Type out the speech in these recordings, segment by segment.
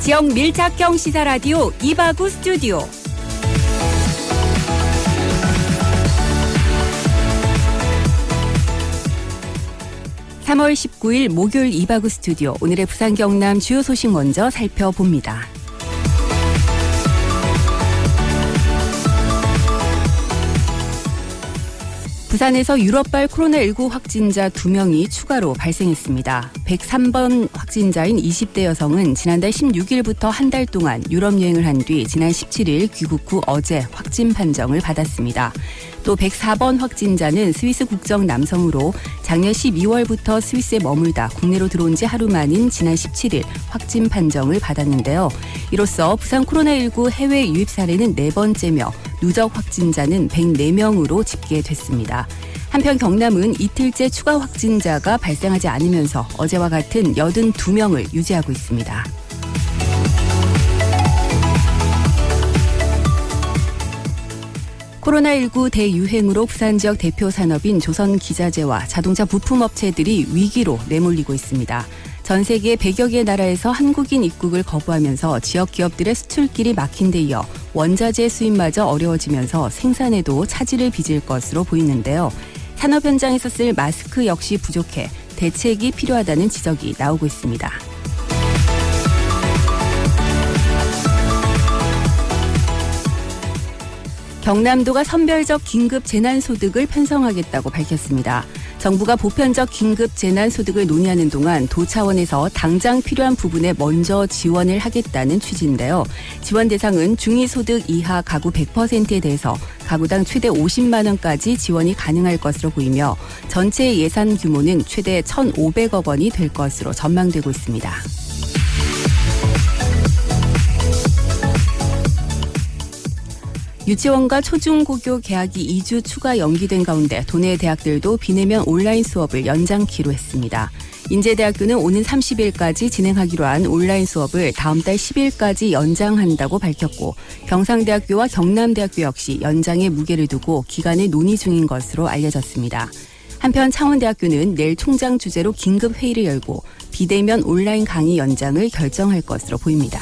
지역 밀착형 시사라디오 이바구 스튜디오. 3월 19일 목요일 이바구 스튜디오. 오늘의 부산 경남 주요 소식 먼저 살펴봅니다. 부산에서 유럽발 코로나19 확진자 2명이 추가로 발생했습니다. 103번 확진자인 20대 여성은 지난달 16일부터 한 달 동안 유럽 여행을 한 뒤 지난 17일 귀국 후 어제 확진 판정을 받았습니다. 또 104번 확진자는 스위스 국적 남성으로 작년 12월부터 스위스에 머물다 국내로 들어온 지 하루 만인 지난 17일 확진 판정을 받았는데요. 이로써 부산 코로나19 해외 유입 사례는 4번째며 누적 확진자는 104명으로 집계됐습니다. 한편 경남은 이틀째 추가 확진자가 발생하지 않으면서 어제와 같은 82명을 유지하고 있습니다. 코로나19 대유행으로 부산 지역 대표 산업인 조선기자재와 자동차 부품업체들이 위기로 내몰리고 있습니다. 전 세계 100여 개 나라에서 한국인 입국을 거부하면서 지역 기업들의 수출길이 막힌 데 이어 원자재 수입마저 어려워지면서 생산에도 차질을 빚을 것으로 보이는데요. 산업 현장에서 쓸 마스크 역시 부족해 대책이 필요하다는 지적이 나오고 있습니다. 경남도가 선별적 긴급 재난소득을 편성하겠다고 밝혔습니다. 정부가 보편적 긴급 재난소득을 논의하는 동안 도 차원에서 당장 필요한 부분에 먼저 지원을 하겠다는 취지인데요. 지원 대상은 중위소득 이하 가구 100%에 대해서 가구당 최대 50만 원까지 지원이 가능할 것으로 보이며 전체 예산 규모는 최대 1,500억 원이 될 것으로 전망되고 있습니다. 유치원과 초중고교 개학이 2주 추가 연기된 가운데 도내 대학들도 비내면 온라인 수업을 연장키로 했습니다. 인제대학교는 오는 30일까지 진행하기로 한 온라인 수업을 다음 달 10일까지 연장한다고 밝혔고 경상대학교와 경남대학교 역시 연장에 무게를 두고 기간을 논의 중인 것으로 알려졌습니다. 한편 창원대학교는 내일 총장 주재로 긴급회의를 열고 비대면 온라인 강의 연장을 결정할 것으로 보입니다.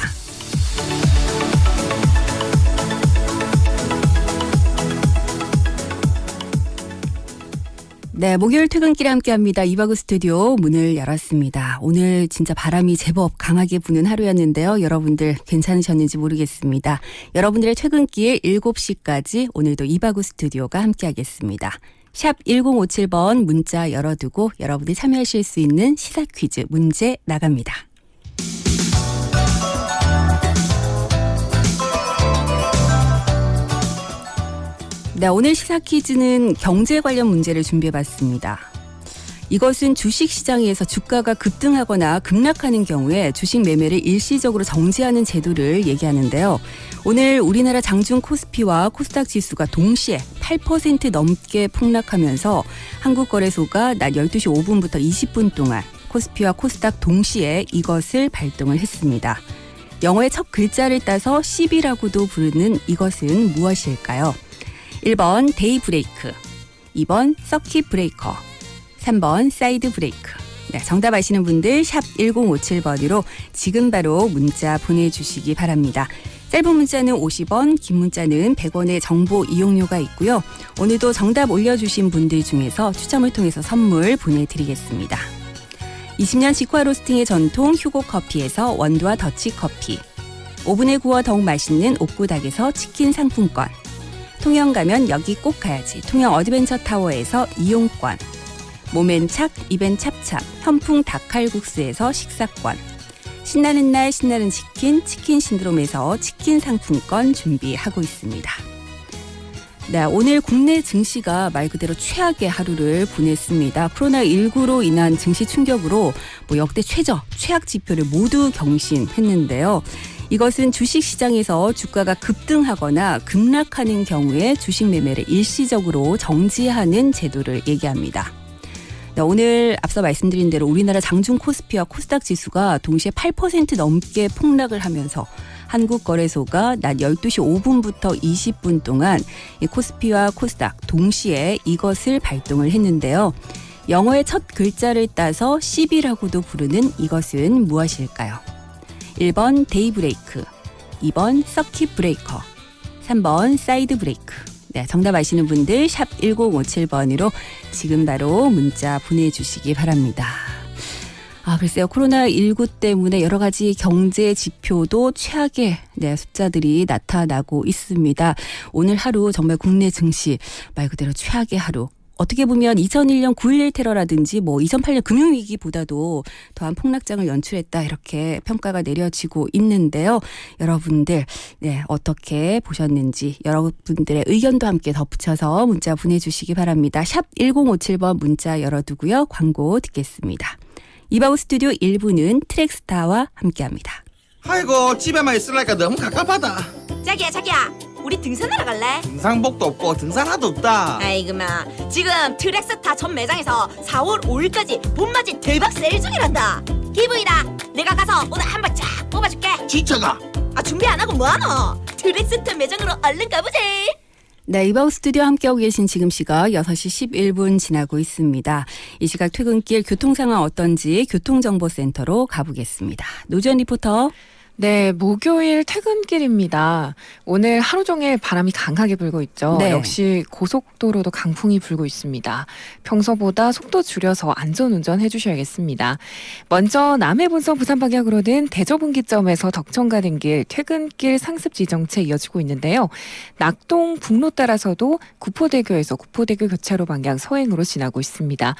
네, 목요일 퇴근길에 함께합니다. 이바구 스튜디오 문을 열었습니다. 오늘 진짜 바람이 제법 강하게 부는 하루였는데요. 여러분들 괜찮으셨는지 모르겠습니다. 여러분들의 퇴근길 7시까지 오늘도 이바구 스튜디오가 함께하겠습니다. 샵 1057번 문자 열어두고 여러분들이 참여하실 수 있는 시사 퀴즈 문제 나갑니다. 네, 오늘 시사 퀴즈는 경제 관련 문제를 준비해봤습니다. 이것은 주식시장에서 주가가 급등하거나 급락하는 경우에 주식 매매를 일시적으로 정지하는 제도를 얘기하는데요. 오늘 우리나라 장중 코스피와 코스닥 지수가 동시에 8% 넘게 폭락하면서 한국거래소가 낮 12시 5분부터 20분 동안 코스피와 코스닥 동시에 이것을 발동을 했습니다. 영어의 첫 글자를 따서 CB라고도 부르는 이것은 무엇일까요? 1번 데이 브레이크, 2번 서킷 브레이커, 3번 사이드 브레이크. 네, 정답 아시는 분들 샵 1057번으로 지금 바로 문자 보내주시기 바랍니다. 짧은 문자는 50원, 긴 문자는 100원의 정보 이용료가 있고요. 오늘도 정답 올려주신 분들 중에서 추첨을 통해서 선물 보내드리겠습니다. 20년 직화 로스팅의 전통 휴고커피에서 원두와 더치커피, 오븐에 구워 더욱 맛있는 옥구닭에서 치킨 상품권, 통영 가면 여기 꼭 가야지 통영 어드벤처타워에서 이용권, 몸엔 착, 입엔 찹찹 현풍 닭칼국수에서 식사권, 신나는 날 신나는 치킨 신드롬에서 치킨 상품권 준비하고 있습니다. 네, 오늘 국내 증시가 말 그대로 최악의 하루를 보냈습니다. 코로나19로 인한 증시 충격으로 역대 최악 지표를 모두 경신했는데요. 이것은 주식시장에서 주가가 급등하거나 급락하는 경우에 주식 매매를 일시적으로 정지하는 제도를 얘기합니다. 네, 오늘 앞서 말씀드린 대로 우리나라 장중 코스피와 코스닥 지수가 동시에 8% 넘게 폭락을 하면서 한국거래소가 낮 12시 5분부터 20분 동안 코스피와 코스닥 동시에 이것을 발동을 했는데요. 영어의 첫 글자를 따서 CB라고도 부르는 이것은 무엇일까요? 1번 데이브레이크, 2번 서킷 브레이커, 3번 사이드 브레이크. 네, 정답 아시는 분들 샵 1057번으로 지금 바로 문자 보내주시기 바랍니다. 글쎄요. 코로나19 때문에 여러 가지 경제 지표도 최악의 숫자들이 나타나고 있습니다. 오늘 하루 정말 국내 증시 말 그대로 최악의 하루. 어떻게 보면 2001년 9.11 테러라든지 2008년 금융위기보다도 더한 폭락장을 연출했다 이렇게 평가가 내려지고 있는데요. 여러분들 어떻게 보셨는지 여러분들의 의견도 함께 덧붙여서 문자 보내주시기 바랍니다. 샵 1057번 문자 열어두고요. 광고 듣겠습니다. 이바우 스튜디오 1부는 트랙스타와 함께합니다. 아이고 집에만 있으려니까 너무 갑갑하다. 자기야 우리 등산하러 갈래? 등산복도 없고 등산화도 없다. 아이고마 지금 트랙스타 전 매장에서 4월 5일까지 봄맞이 대박 세일 중이란다. 기분이다. 내가 가서 오늘 한번 쫙 뽑아줄게. 지쳐가. 준비 안 하고 뭐하노? 트랙스타 매장으로 얼른 가보자. 네, 이바우 스튜디오 함께하고 계신 지금 시각 6시 11분 지나고 있습니다. 이 시각 퇴근길 교통 상황 어떤지 교통정보센터로 가보겠습니다. 노주현 리포터. 네, 목요일 퇴근길입니다. 오늘 하루 종일 바람이 강하게 불고 있죠. 네. 역시 고속도로도 강풍이 불고 있습니다. 평소보다 속도 줄여서 안전운전 해주셔야겠습니다. 먼저 남해분성 부산 방향으로는 대저분기점에서 덕천 가는 길 퇴근길 상습 지정체 이어지고 있는데요. 낙동 북로 따라서도 구포대교에서 구포대교 교차로 방향 서행으로 지나고 있습니다.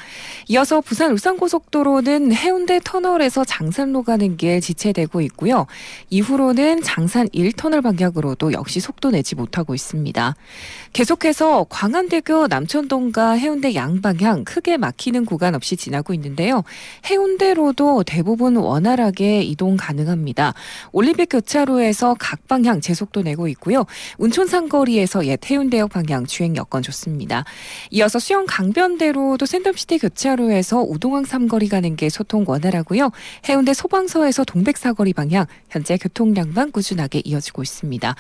이어서 부산 울산고속도로는 해운대 터널에서 장산로 가는 길 지체되고 있고요. 이후로는 장산 1터널 방향으로도 역시 속도 내지 못하고 있습니다. 계속해서 광안대교 남천동과 해운대 양방향 크게 막히는 구간 없이 지나고 있는데요. 해운대로도 대부분 원활하게 이동 가능합니다. 올림픽 교차로에서 각 방향 제속도 내고 있고요. 운촌상거리에서 옛 해운대역 방향 주행 여건 좋습니다. 이어서 수영 강변대로도 샌덤시티 교차로에서 우동항 삼거리 가는 게 소통 원활하고요. 해운대 소방서에서 동백사거리 방향 현재 교통량만 꾸준하게 이어지고 있습니다.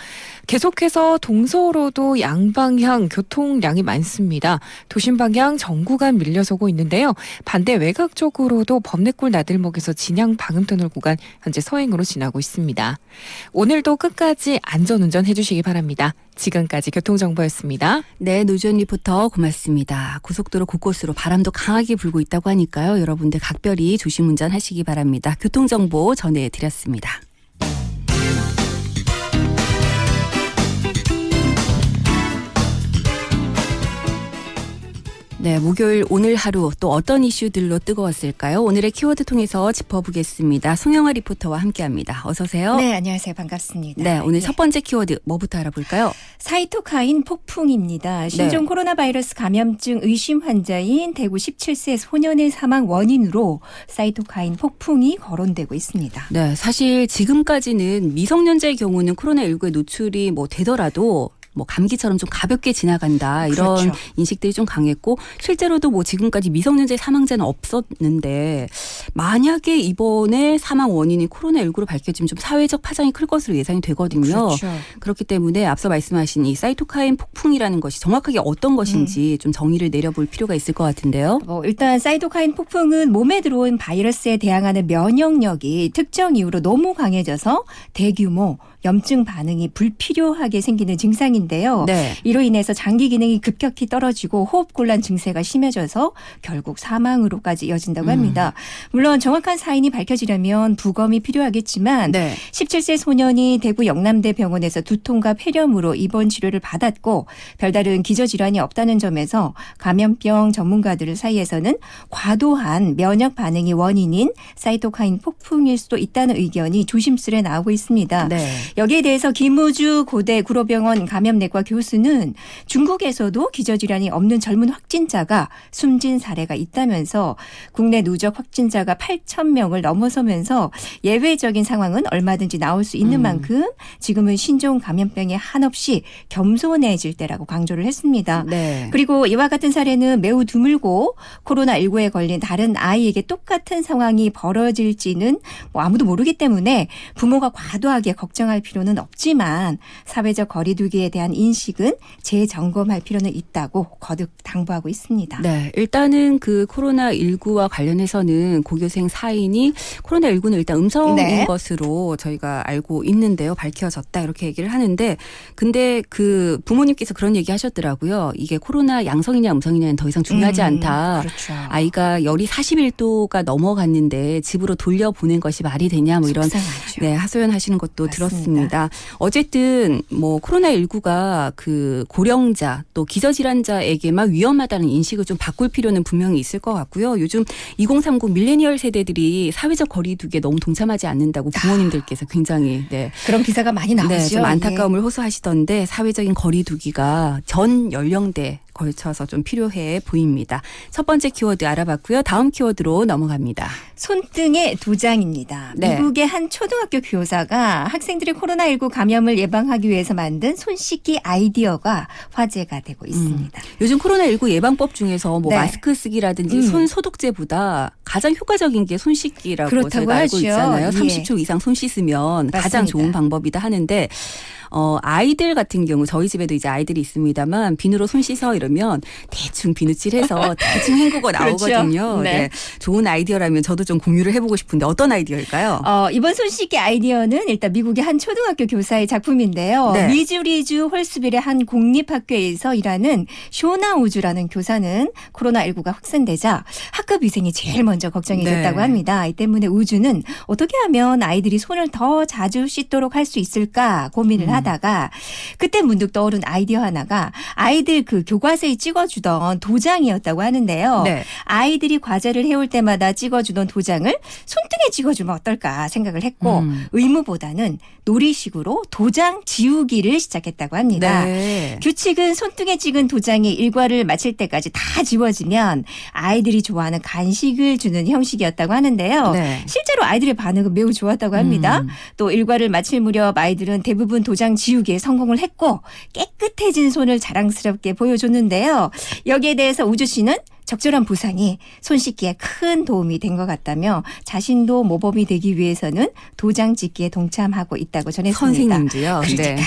계속해서 동서로도 양방향 교통량이 많습니다. 도심 방향 전 구간 밀려서고 있는데요. 반대 외곽 쪽으로도 범내골 나들목에서 진양 방음터널 구간 현재 서행으로 지나고 있습니다. 오늘도 끝까지 안전운전 해주시기 바랍니다. 지금까지 교통정보였습니다. 네, 노주현 리포터 고맙습니다. 고속도로 곳곳으로 바람도 강하게 불고 있다고 하니까요. 여러분들 각별히 조심 운전하시기 바랍니다. 교통정보 전해드렸습니다. 네, 목요일 오늘 하루 또 어떤 이슈들로 뜨거웠을까요? 오늘의 키워드 통해서 짚어보겠습니다. 송영아 리포터와 함께합니다. 어서 오세요. 네, 안녕하세요. 반갑습니다. 네, 오늘 첫 번째 키워드 뭐부터 알아볼까요? 사이토카인 폭풍입니다. 신종 코로나 바이러스 감염증 의심 환자인 대구 17세 소년의 사망 원인으로 사이토카인 폭풍이 거론되고 있습니다. 네, 사실 지금까지는 미성년자의 경우는 코로나19에 노출이 되더라도 감기처럼 좀 가볍게 지나간다 이런 그렇죠. 인식들이 좀 강했고 실제로도 지금까지 미성년자의 사망자는 없었는데 만약에 이번에 사망 원인이 코로나19로 밝혀지면 좀 사회적 파장이 클 것으로 예상이 되거든요. 그렇죠. 그렇기 때문에 앞서 말씀하신 이 사이토카인 폭풍이라는 것이 정확하게 어떤 것인지 좀 정의를 내려볼 필요가 있을 것 같은데요. 일단 사이토카인 폭풍은 몸에 들어온 바이러스에 대항하는 면역력이 특정 이유로 너무 강해져서 대규모 염증 반응이 불필요하게 생기는 증상인데요. 네. 이로 인해서 장기 기능이 급격히 떨어지고 호흡곤란 증세가 심해져서 결국 사망으로까지 이어진다고 합니다. 물론 정확한 사인이 밝혀지려면 부검이 필요하겠지만 네. 17세 소년이 대구 영남대 병원에서 두통과 폐렴으로 입원 치료를 받았고 별다른 기저질환이 없다는 점에서 감염병 전문가들 사이에서는 과도한 면역 반응이 원인인 사이토카인 폭풍일 수도 있다는 의견이 조심스레 나오고 있습니다. 네. 여기에 대해서 김우주 고대 구로병원 감염내과 교수는 중국에서도 기저질환이 없는 젊은 확진자가 숨진 사례가 있다면서 국내 누적 확진자가 8,000명을 넘어서면서 예외적인 상황은 얼마든지 나올 수 있는 만큼 지금은 신종 감염병에 한없이 겸손해질 때라고 강조를 했습니다. 네. 그리고 이와 같은 사례는 매우 드물고 코로나19에 걸린 다른 아이에게 똑같은 상황이 벌어질지는 아무도 모르기 때문에 부모가 과도하게 걱정할 필요는 없지만 사회적 거리두기에 대한 인식은 재점검할 필요는 있다고 거듭 당부하고 있습니다. 네, 일단은 그 코로나19와 관련해서는 고교생 4인이 코로나19는 일단 음성인 네. 것으로 저희가 알고 있는데요. 밝혀졌다 이렇게 얘기를 하는데 근데 그 부모님께서 그런 얘기 하셨더라고요. 이게 코로나 양성이냐 음성이냐는 더 이상 중요하지 않다. 그렇죠. 아이가 열이 41도가 넘어갔는데 집으로 돌려보낸 것이 말이 되냐 뭐 이런 속상하죠. 네, 하소연하시는 것도 맞습니다. 들었습니다. 어쨌든 뭐 코로나19가 그 고령자 또 기저질환자에게만 위험하다는 인식을 좀 바꿀 필요는 분명히 있을 것 같고요. 요즘 2030 밀레니얼 세대들이 사회적 거리두기에 너무 동참하지 않는다고 부모님들께서 굉장히 네, 그런 기사가 많이 나오죠. 네, 좀 안타까움을 호소하시던데 사회적인 거리두기가 전 연령대에 걸쳐서 좀 필요해 보입니다. 첫 번째 키워드 알아봤고요. 다음 키워드로 넘어갑니다. 손등의 도장입니다. 네. 미국의 한 초등학교 교사가 학생들의 코로나19 감염을 예방하기 위해서 만든 손 씻기 아이디어가 화제가 되고 있습니다. 요즘 코로나19 예방법 중에서 뭐 네. 마스크 쓰기라든지 손 소독제보다 가장 효과적인 게 손 씻기라고 그렇다고 저희가 알고 하죠. 있잖아요. 예. 30초 이상 손 씻으면 가장 맞습니다. 좋은 방법이다 하는데 아이들 같은 경우 저희 집에도 이제 아이들이 있습니다만 비누로 손 씻어 이러면 대충 비누칠해서 대충 헹구고 그렇죠. 나오거든요. 네. 네. 좋은 아이디어라면 저도 좀 공유를 해보고 싶은데 어떤 아이디어일까요? 이번 손 씻기 아이디어는 일단 미국의 한 초등학교 교사의 작품인데요. 네. 미주리주 홀스빌의 한 공립학교에서 일하는 쇼나 우주라는 교사는 코로나19가 확산되자 학급 위생이 제일 먼저 걱정이 네. 됐다고 합니다. 이 때문에 우주는 어떻게 하면 아이들이 손을 더 자주 씻도록 할 수 있을까 고민을 하다가 그때 문득 떠오른 아이디어 하나가 아이들 그 교과서에 찍어주던 도장이었다고 하는데요. 네. 아이들이 과제를 해올 때마다 찍어주던 도장을 손등에 찍어주면 어떨까 생각을 했고 의무보다는 놀이식으로 도장 지우기를 시작했다고 합니다. 네. 규칙은 손등에 찍은 도장이 일과를 마칠 때까지 다 지워지면 아이들이 좋아하는 간식을 주는 형식이었다고 하는데요. 네. 실제로 아이들의 반응은 매우 좋았다고 합니다. 또 일과를 마칠 무렵 아이들은 대부분 도장 지우기에 성공을 했고 깨끗해진 손을 자랑스럽게 보여줬는데요. 여기에 대해서 우주 씨는 적절한 보상이 손 씻기에 큰 도움이 된 것 같다며 자신도 모범이 되기 위해서는 도장 찍기에 동참하고 있다고 전했습니다. 선생님도요. 그러니까요. 네.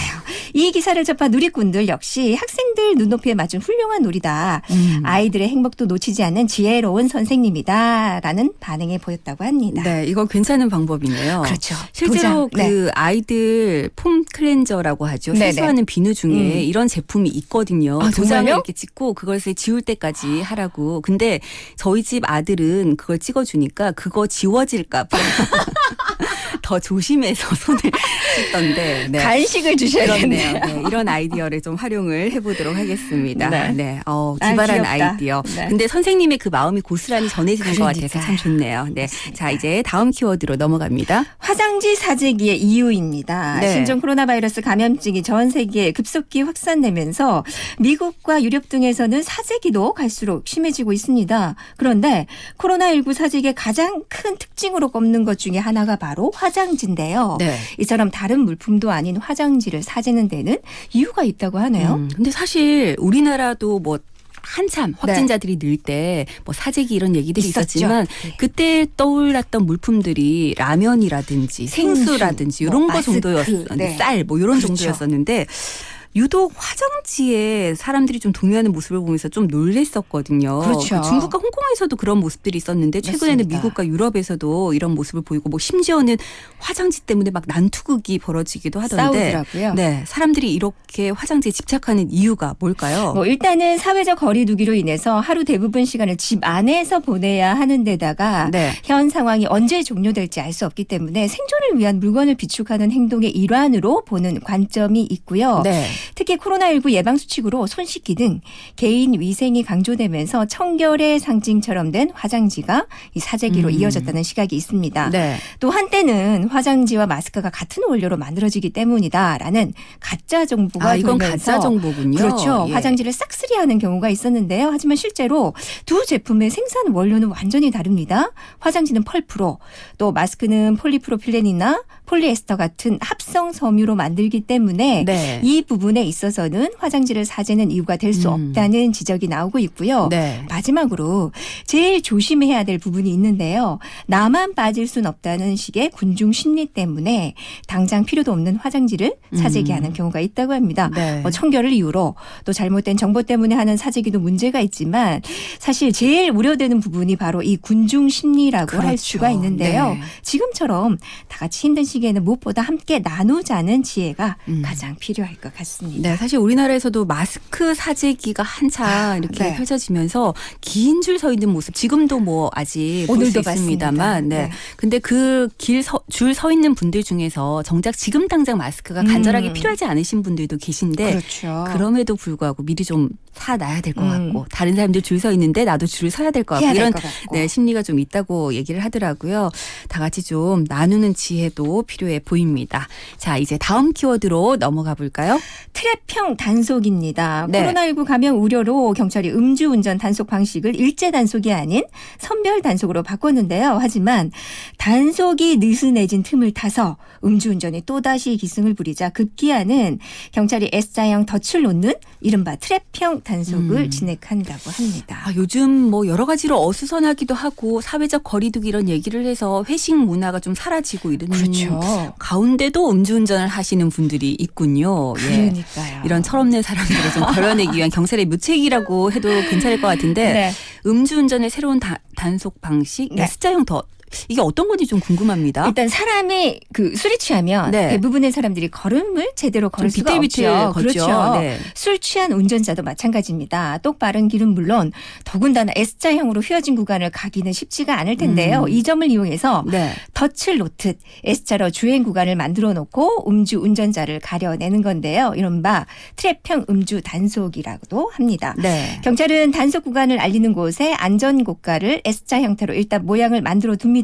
이 기사를 접한 누리꾼들 역시 학생들 눈높이에 맞춘 훌륭한 놀이다. 아이들의 행복도 놓치지 않는 지혜로운 선생님이다라는 반응을 보였다고 합니다. 네, 이거 괜찮은 방법이네요. 그렇죠. 실제로 도장. 그 아이들 폼 클렌저라고 하죠. 네네. 세수하는 비누 중에 이런 제품이 있거든요. 아, 도장을 정말요? 이렇게 찍고 그걸 지울 때까지 하라고. 근데 저희 집 아들은 그걸 찍어주니까 그거 지워질까 봐 더 조심해서 손을 씻던데. 네. 간식을 주셔야겠네요. 그렇네요. 네, 이런 아이디어를 좀 활용을 해보도록 하겠습니다. 네. 네, 기발한 귀엽다. 아이디어. 네. 근데 선생님의 그 마음이 고스란히 전해지는 것 같아서 참 그러니까요. 좋네요. 네, 자 이제 다음 키워드로 넘어갑니다. 화장지 사재기의 이유입니다. 네. 신종 코로나 바이러스 감염증이 전 세계에 급속히 확산되면서 미국과 유럽 등에서는 사재기도 갈수록 심해지고 있습니다. 그런데 코로나19 사재기의 가장 큰 특징으로 꼽는 것 중에 하나가 바로 화장지인데요. 네. 이처럼 다른 물품도 아닌 화장지를 사재는 데는 이유가 있다고 하네요. 근데 사실 우리나라도 뭐 한참 확진자들이 늘 때 뭐 사재기 이런 얘기들이 있었죠. 있었지만 네. 그때 떠올랐던 물품들이 라면이라든지 생수, 생수라든지 뭐 이런 거 마스크, 정도였었는데 네. 쌀 뭐 이런 그렇죠. 정도였었는데 유독 화장지에 사람들이 좀 동요하는 모습을 보면서 좀 놀랬었거든요. 그렇죠. 그 중국과 홍콩에서도 그런 모습들이 있었는데 최근에는 맞습니다. 미국과 유럽에서도 이런 모습을 보이고 뭐 심지어는 화장지 때문에 막 난투극이 벌어지기도 하던데 싸우더라고요. 네, 사람들이 이렇게 화장지에 집착하는 이유가 뭘까요? 뭐 일단은 사회적 거리두기로 인해서 하루 대부분 시간을 집 안에서 보내야 하는 데다가 네. 현 상황이 언제 종료될지 알 수 없기 때문에 생존을 위한 물건을 비축하는 행동의 일환으로 보는 관점이 있고요. 네. 특히 코로나19 예방수칙으로 손 씻기 등 개인 위생이 강조되면서 청결의 상징처럼 된 화장지가 이 사재기로 이어졌다는 시각이 있습니다. 네. 또 한때는 화장지와 마스크가 같은 원료로 만들어지기 때문이다라는 가짜 정보가 이건 돌면서 가짜 정보군요. 그렇죠. 예. 화장지를 싹쓸이하는 경우가 있었는데요. 하지만 실제로 두 제품의 생산 원료는 완전히 다릅니다. 화장지는 펄프로, 또 마스크는 폴리프로필렌이나 폴리에스터 같은 합성 섬유로 만들기 때문에 네. 이 부분에 있어서는 화장지를 사재는 이유가 될 수 없다는 지적이 나오고 있고요. 네. 마지막으로 제일 조심해야 될 부분이 있는데요. 나만 빠질 순 없다는 식의 군중 심리 때문에 당장 필요도 없는 화장지를 사재기 하는 경우가 있다고 합니다. 네. 청결을 이유로 또 잘못된 정보 때문에 하는 사재기도 문제가 있지만 사실 제일 우려되는 부분이 바로 이 군중 심리라고 할 그렇죠. 수가 있는데요. 네. 지금처럼 다 같이 힘든 시기에는 무엇보다 함께 나누자는 지혜가 가장 필요할 것 같습니다. 네, 사실 우리나라에서도 마스크 사재기가 한창 이렇게 네. 펼쳐지면서 긴 줄 서 있는 모습 지금도 뭐 아직 볼 수 오늘도 있습니다만, 봤습니다. 네. 네. 근데 그 줄 서 있는 분들 중에서 정작 지금 당장 마스크가 간절하게 필요하지 않으신 분들도 계신데, 그렇죠. 그럼에도 불구하고 미리 좀 사놔야 될 것 음. 같고 다른 사람들 줄 서 있는데 나도 줄을 서야 될 것 같고 해야 될 이런 것 같고. 네, 심리가 좀 있다고 얘기를 하더라고요. 다 같이 좀 나누는 지혜도 필요해 보입니다. 자, 이제 다음 키워드로 넘어가 볼까요? 트랩형 단속입니다. 네. 코로나19 감염 우려로 경찰이 음주운전 단속 방식을 일제 단속이 아닌 선별 단속으로 바꿨는데요. 하지만 단속이 느슨해진 틈을 타서 음주운전이 또다시 기승을 부리자 급기야는 경찰이 S자형 덫을 놓는 이른바 트랩형 단속을 진행한다고 합니다. 아, 요즘 뭐 여러 가지로 어수선하기도 하고 사회적 거리두기 이런 얘기를 해서 회식 문화가 좀 사라지고 이런 그렇죠. 가운데도 음주운전을 하시는 분들이 있군요. 예. 그러니까요. 이런 철없는 사람들을 좀 걸러내기 위한 경찰의 묘책이라고 해도 괜찮을 것 같은데 네. 음주운전의 새로운 단속 방식 네. S자형 덫 이게 어떤 건지 좀 궁금합니다. 일단 사람이 그 술이 취하면 네. 대부분의 사람들이 걸음을 제대로 걸을 좀 수가 비틀비틀 없죠. 걷죠. 그렇죠. 네. 술 취한 운전자도 마찬가지입니다. 똑바른 길은 물론 더군다나 S자형으로 휘어진 구간을 가기는 쉽지가 않을 텐데요. 이 점을 이용해서 네. 덫을 놓듯 S자로 주행 구간을 만들어 놓고 음주 운전자를 가려내는 건데요. 이른바 트랩형 음주 단속이라고도 합니다. 네. 경찰은 단속 구간을 알리는 곳에 안전고가를 S자 형태로 일단 모양을 만들어 둡니다.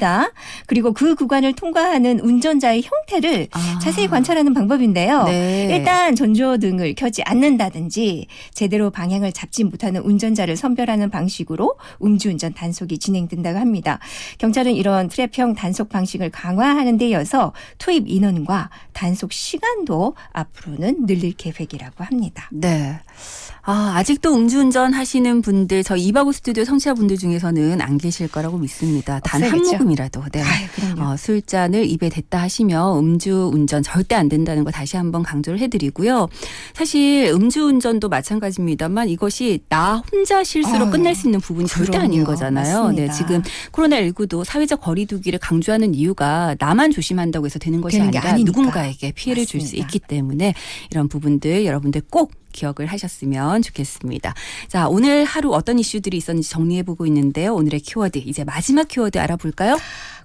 그리고 그 구간을 통과하는 운전자의 형태를 아. 자세히 관찰하는 방법인데요. 네. 일단 전조등을 켜지 않는다든지 제대로 방향을 잡지 못하는 운전자를 선별하는 방식으로 음주운전 단속이 진행된다고 합니다. 경찰은 이런 트랩형 단속 방식을 강화하는 데 이어서 투입 인원과 단속 시간도 앞으로는 늘릴 계획이라고 합니다. 네. 아, 아직도 음주운전 하시는 분들, 저희 이바구 스튜디오 청취자분들 중에서는 안 계실 거라고 믿습니다. 단 한 없어야겠죠? 모금이라도. 네. 아유, 그럼요. 술잔을 입에 댔다 하시면 음주운전 절대 안 된다는 거 다시 한번 강조를 해드리고요. 사실 음주운전도 마찬가지입니다만 이것이 나 혼자 실수로 아유, 끝날 수 있는 부분이 절대 그럼요. 아닌 거잖아요. 네, 맞습니다. 지금 코로나19도 사회적 거리두기를 강조하는 이유가 나만 조심한다고 해서 되는 것이 되는 게 아니라 아니니까. 누군가에게 피해를 줄 수 맞습니다. 있기 때문에 이런 부분들 여러분들 꼭 기억을 하셨으면 좋겠습니다. 자, 오늘 하루 어떤 이슈들이 있었는지 정리해보고 있는데요. 오늘의 키워드, 이제 마지막 키워드 알아볼까요?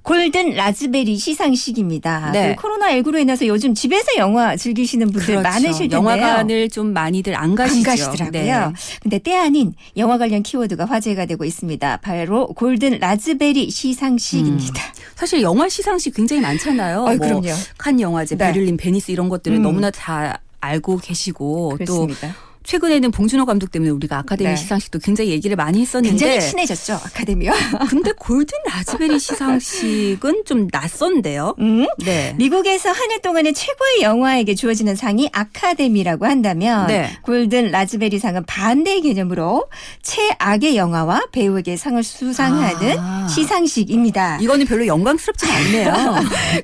골든 라즈베리 시상식입니다. 네. 그 코로나19로 인해서 요즘 집에서 영화 즐기시는 분들 많으실 텐데요. 영화관을 좀 많이들 안 가시죠. 안 가시더라고요. 네. 근데 때 아닌 영화 관련 키워드가 화제가 되고 있습니다. 바로 골든 라즈베리 시상식입니다. 사실 영화 시상식 굉장히 많잖아요. 아유, 뭐 그럼요. 칸 영화제, 네. 베를린, 베니스 이런 것들을 너무나 다 알고 계시고 그렇습니다. 또 최근에는 봉준호 감독 때문에 우리가 아카데미 네. 시상식도 굉장히 얘기를 많이 했었는데 굉장히 친해졌죠, 아카데미와. 근데 골든 라즈베리 시상식은 좀 낯선데요. 네. 미국에서 한 해 동안의 최고의 영화에게 주어지는 상이 아카데미라고 한다면 네. 골든 라즈베리 상은 반대의 개념으로 최악의 영화와 배우에게 상을 수상하는 아. 시상식입니다. 이거는 별로 영광스럽지 않네요.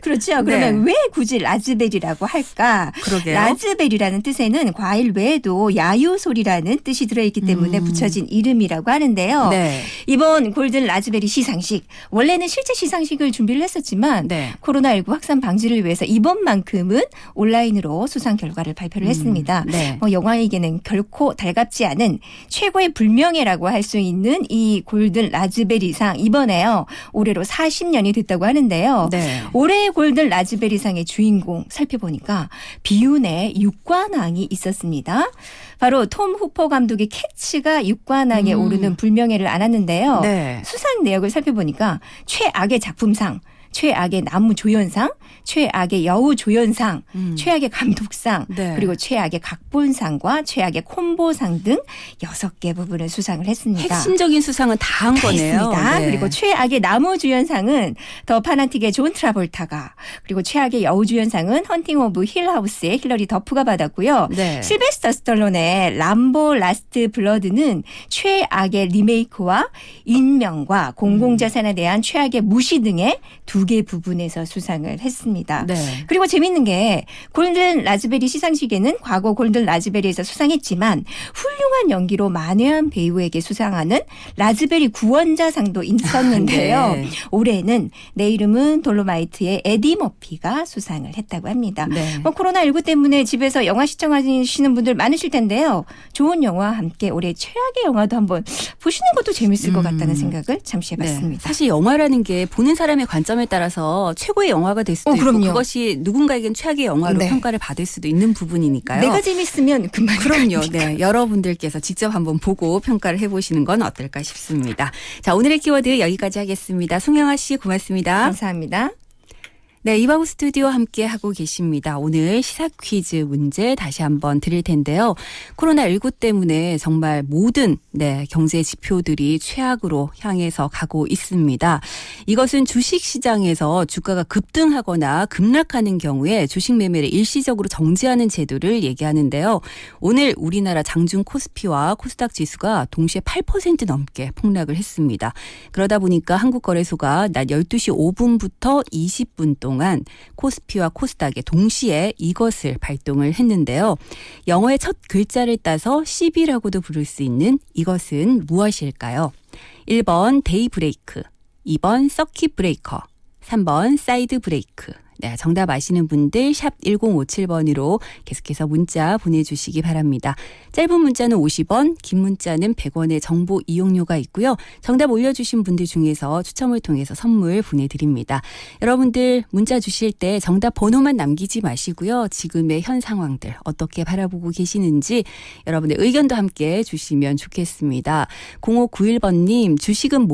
그렇죠. 그러면 네. 왜 굳이 라즈베리라고 할까? 그러게요. 라즈베리라는 뜻에는 과일 외에도 야유솔이라는 뜻이 들어있기 때문에 붙여진 이름이라고 하는데요. 네. 이번 골든 라즈베리 시상식 원래는 실제 시상식을 준비를 했었지만 네. 코로나19 확산 방지를 위해서 이번만큼은 온라인으로 수상 결과를 발표를 했습니다. 네. 영화에게는 결코 달갑지 않은 최고의 불명예라고 할 수 있는 이 골든 라즈베리상 이번에요. 올해로 40년이 됐다고 하는데요. 네. 올해의 골든 라즈베리상의 주인공 살펴보니까 비운의 육관왕이 있었습니다. 바로 톰 후퍼 감독의 캐치가 육관왕에 오르는 불명예를 안았는데요. 네. 수상 내역을 살펴보니까 최악의 작품상, 최악의 나무조연상, 최악의 여우조연상, 최악의 감독상, 네. 그리고 최악의 각본상과 최악의 콤보상 등 6개 부분을 수상을 했습니다. 핵심적인 수상은 다 한 다 거네요. 했습니다. 네. 그리고 최악의 나무주연상은 더 파나틱의 존 트라볼타가, 그리고 최악의 여우주연상은 헌팅 오브 힐하우스의 힐러리 더프가 받았고요. 네. 실베스터 스털론의 람보 라스트 블러드는 최악의 리메이크와 인명과 공공자산에 대한 최악의 무시 등의 2개 부분에서 수상을 했습니다. 네. 그리고 재밌는 게 골든 라즈베리 시상식에는 과거 골든 라즈베리에서 수상했지만 훌륭한 연기로 만회한 배우에게 수상하는 라즈베리 구원자상도 있었는데요. 네. 올해는 내 이름은 돌로마이트의 에디 머피가 수상을 했다고 합니다. 네. 코로나19 때문에 집에서 영화 시청하시는 분들 많으실 텐데요. 좋은 영화와 함께 올해 최악의 영화도 한번 보시는 것도 재밌을 것 같다는 생각을 잠시 해봤습니다. 네. 사실 영화라는 게 보는 사람의 관점에 따라서 최고의 영화가 될 수도 있고 그럼요. 그것이 누군가에겐 최악의 영화로 네. 평가를 받을 수도 있는 부분이니까요. 내가 재밌으면 그만. 그럼요. 네. 여러분들께서 직접 한번 보고 평가를 해보시는 건 어떨까 싶습니다. 자, 오늘의 키워드 여기까지 하겠습니다. 송영아 씨 고맙습니다. 감사합니다. 네, 이바구 스튜디오 함께 하고 계십니다. 오늘 시사 퀴즈 문제 다시 한번 드릴 텐데요. 코로나19 때문에 정말 모든 경제 지표들이 최악으로 향해서 가고 있습니다. 이것은 주식시장에서 주가가 급등하거나 급락하는 경우에 주식 매매를 일시적으로 정지하는 제도를 얘기하는데요. 오늘 우리나라 장중 코스피와 코스닥 지수가 동시에 8% 넘게 폭락을 했습니다. 그러다 보니까 한국거래소가 낮 12시 5분부터 20분 동안 코스피와 코스닥에 동시에 이것을 발동을 했는데요. 영어의 첫 글자를 따서 10이라고도 부를 수 있는 이것은 무엇일까요? 1번 데이 브레이크, 2번 서킷 브레이커, 3번 사이드 브레이크. 네, 정답 아시는 분들 샵 1057번으로 계속해서 문자 보내주시기 바랍니다. 짧은 문자는 50원, 긴 문자는 100원의 정보 이용료가 있고요. 정답 올려주신 분들 중에서 추첨을 통해서 선물 보내드립니다. 여러분들 문자 주실 때 정답 번호만 남기지 마시고요. 지금의 현 상황들 어떻게 바라보고 계시는지 여러분의 의견도 함께 주시면 좋겠습니다. 0591번님 주식은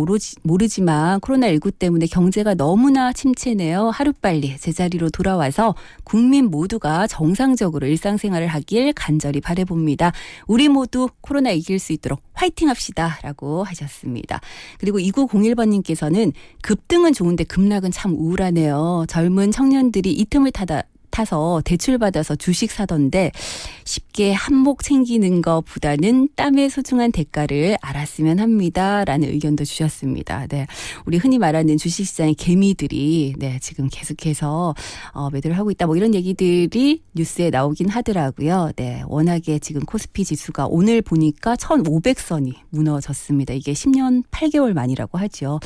모르지만 코로나19 때문에 경제가 너무나 침체네요. 하루빨리 제자리로 돌아와서 국민 모두가 정상적으로 일상생활을 하길 간절히 바라봅니다. 우리 모두 코로나 이길 수 있도록 화이팅 합시다 라고 하셨습니다. 그리고 2901번님께서는 급등은 좋은데 급락은 참 우울하네요. 젊은 청년들이 이 틈을 타서 대출받아서 주식 사던데 쉽게 한몫 챙기는 것보다는 땀의 소중한 대가를 알았으면 합니다. 라는 의견도 주셨습니다. 네, 우리 흔히 말하는 주식시장의 개미들이 지금 계속해서 매도를 하고 있다. 뭐 이런 얘기들이 뉴스에 나오긴 하더라고요. 네, 워낙에 지금 코스피 지수가 오늘 보니까 1,500선이 무너졌습니다. 이게 10년 8개월 만이라고 하죠.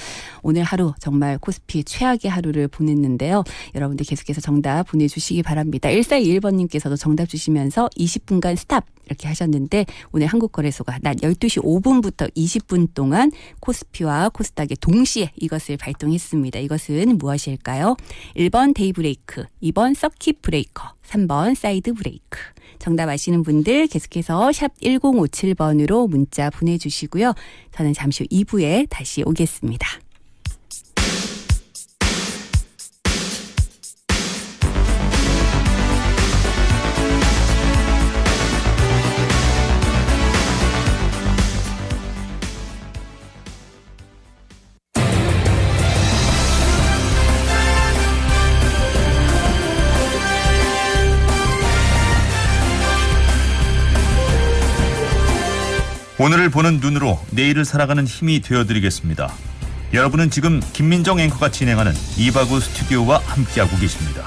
오늘 하루 정말 코스피 최악의 하루를 보냈는데요. 여러분들 계속해서 정답 보내주시기 바랍니다. 1421번님께서도 정답 주시면서 20분간 스탑 이렇게 하셨는데 오늘 한국거래소가 낮 12시 5분부터 20분 동안 코스피와 코스닥에 동시에 이것을 발동했습니다. 이것은 무엇일까요? 1번 데이 브레이크, 2번 서킷 브레이커, 3번 사이드 브레이크. 정답 아시는 분들 계속해서 샵 1057번으로 문자 보내주시고요. 저는 잠시 후 2부에 다시 오겠습니다. 오늘을 보는 눈으로 내일을 살아가는 힘이 되어드리겠습니다. 여러분은 지금 김민정 앵커가 진행하는 이바구 스튜디오와 함께하고 계십니다.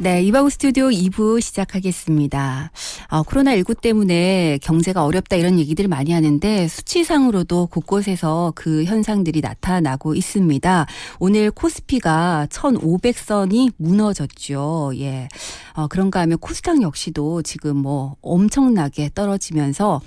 네, 이바구 스튜디오 2부 시작하겠습니다. 코로나19 때문에 경제가 어렵다 이런 얘기들을 많이 하는데 수치상으로도 곳곳에서 그 현상들이 나타나고 있습니다. 오늘 코스피가 1,500선이 무너졌죠. 예. 그런가 하면 코스닥 역시도 지금 엄청나게 떨어지면서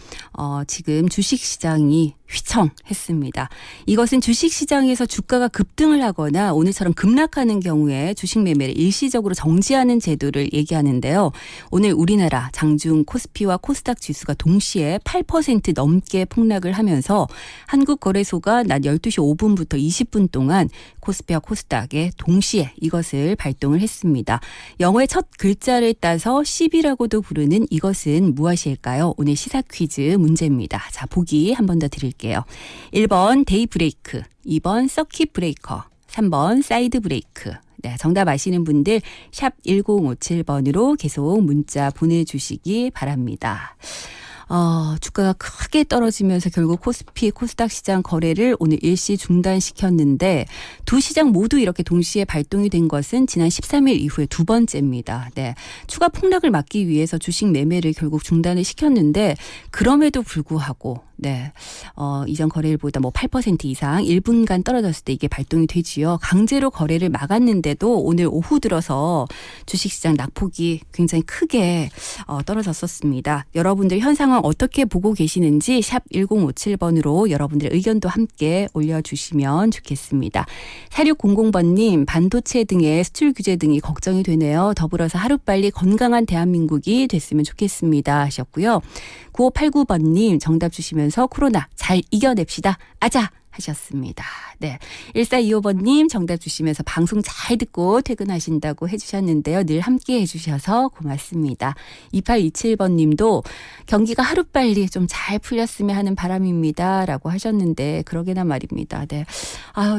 지금 주식시장이 휘청했습니다. 이것은 주식시장에서 주가가 급등을 하거나 오늘처럼 급락하는 경우에 주식 매매를 일시적으로 정지하는 제도를 얘기하는데요. 오늘 우리나라 장중 코스피와 코스닥 지수가 동시에 8% 넘게 폭락을 하면서 한국거래소가 낮 12시 5분부터 20분 동안 코스피와 코스닥에 동시에 이것을 발동을 했습니다. 영어의 첫 글자를 따서 10이라고도 부르는 이것은 무엇일까요? 오늘 시사 퀴즈 문제입니다. 자, 보기 한 번 더 드릴게요. 1번 데이 브레이크, 2번 서킷 브레이커, 3번 사이드 브레이크. 네, 정답 아시는 분들 샵 1057번으로 계속 문자 보내주시기 바랍니다. 주가가 크게 떨어지면서 결국 코스피, 코스닥 시장 거래를 오늘 일시 중단시켰는데 두 시장 모두 이렇게 동시에 발동이 된 것은 지난 13일 이후에 두 번째입니다. 네, 추가 폭락을 막기 위해서 주식 매매를 결국 중단을 시켰는데 그럼에도 불구하고 네, 이전 거래일보다 8% 이상 1분간 떨어졌을 때 이게 발동이 되지요. 강제로 거래를 막았는데도 오늘 오후 들어서 주식시장 낙폭이 굉장히 크게 떨어졌었습니다. 여러분들 현 상황 어떻게 보고 계시는지 샵 1057번으로 여러분들의 의견도 함께 올려주시면 좋겠습니다. 4600번님 반도체 등의 수출 규제 등이 걱정이 되네요. 더불어서 하루빨리 건강한 대한민국이 됐으면 좋겠습니다 하셨고요. 9589번님 정답 주시면서 코로나 잘 이겨냅시다. 아자 하셨습니다. 네, 1425번님 정답 주시면서 방송 잘 듣고 퇴근하신다고 해주셨는데요. 늘 함께 해주셔서 고맙습니다. 2827번님도 경기가 하루빨리 좀 잘 풀렸으면 하는 바람입니다 라고 하셨는데 그러게나 말입니다. 네,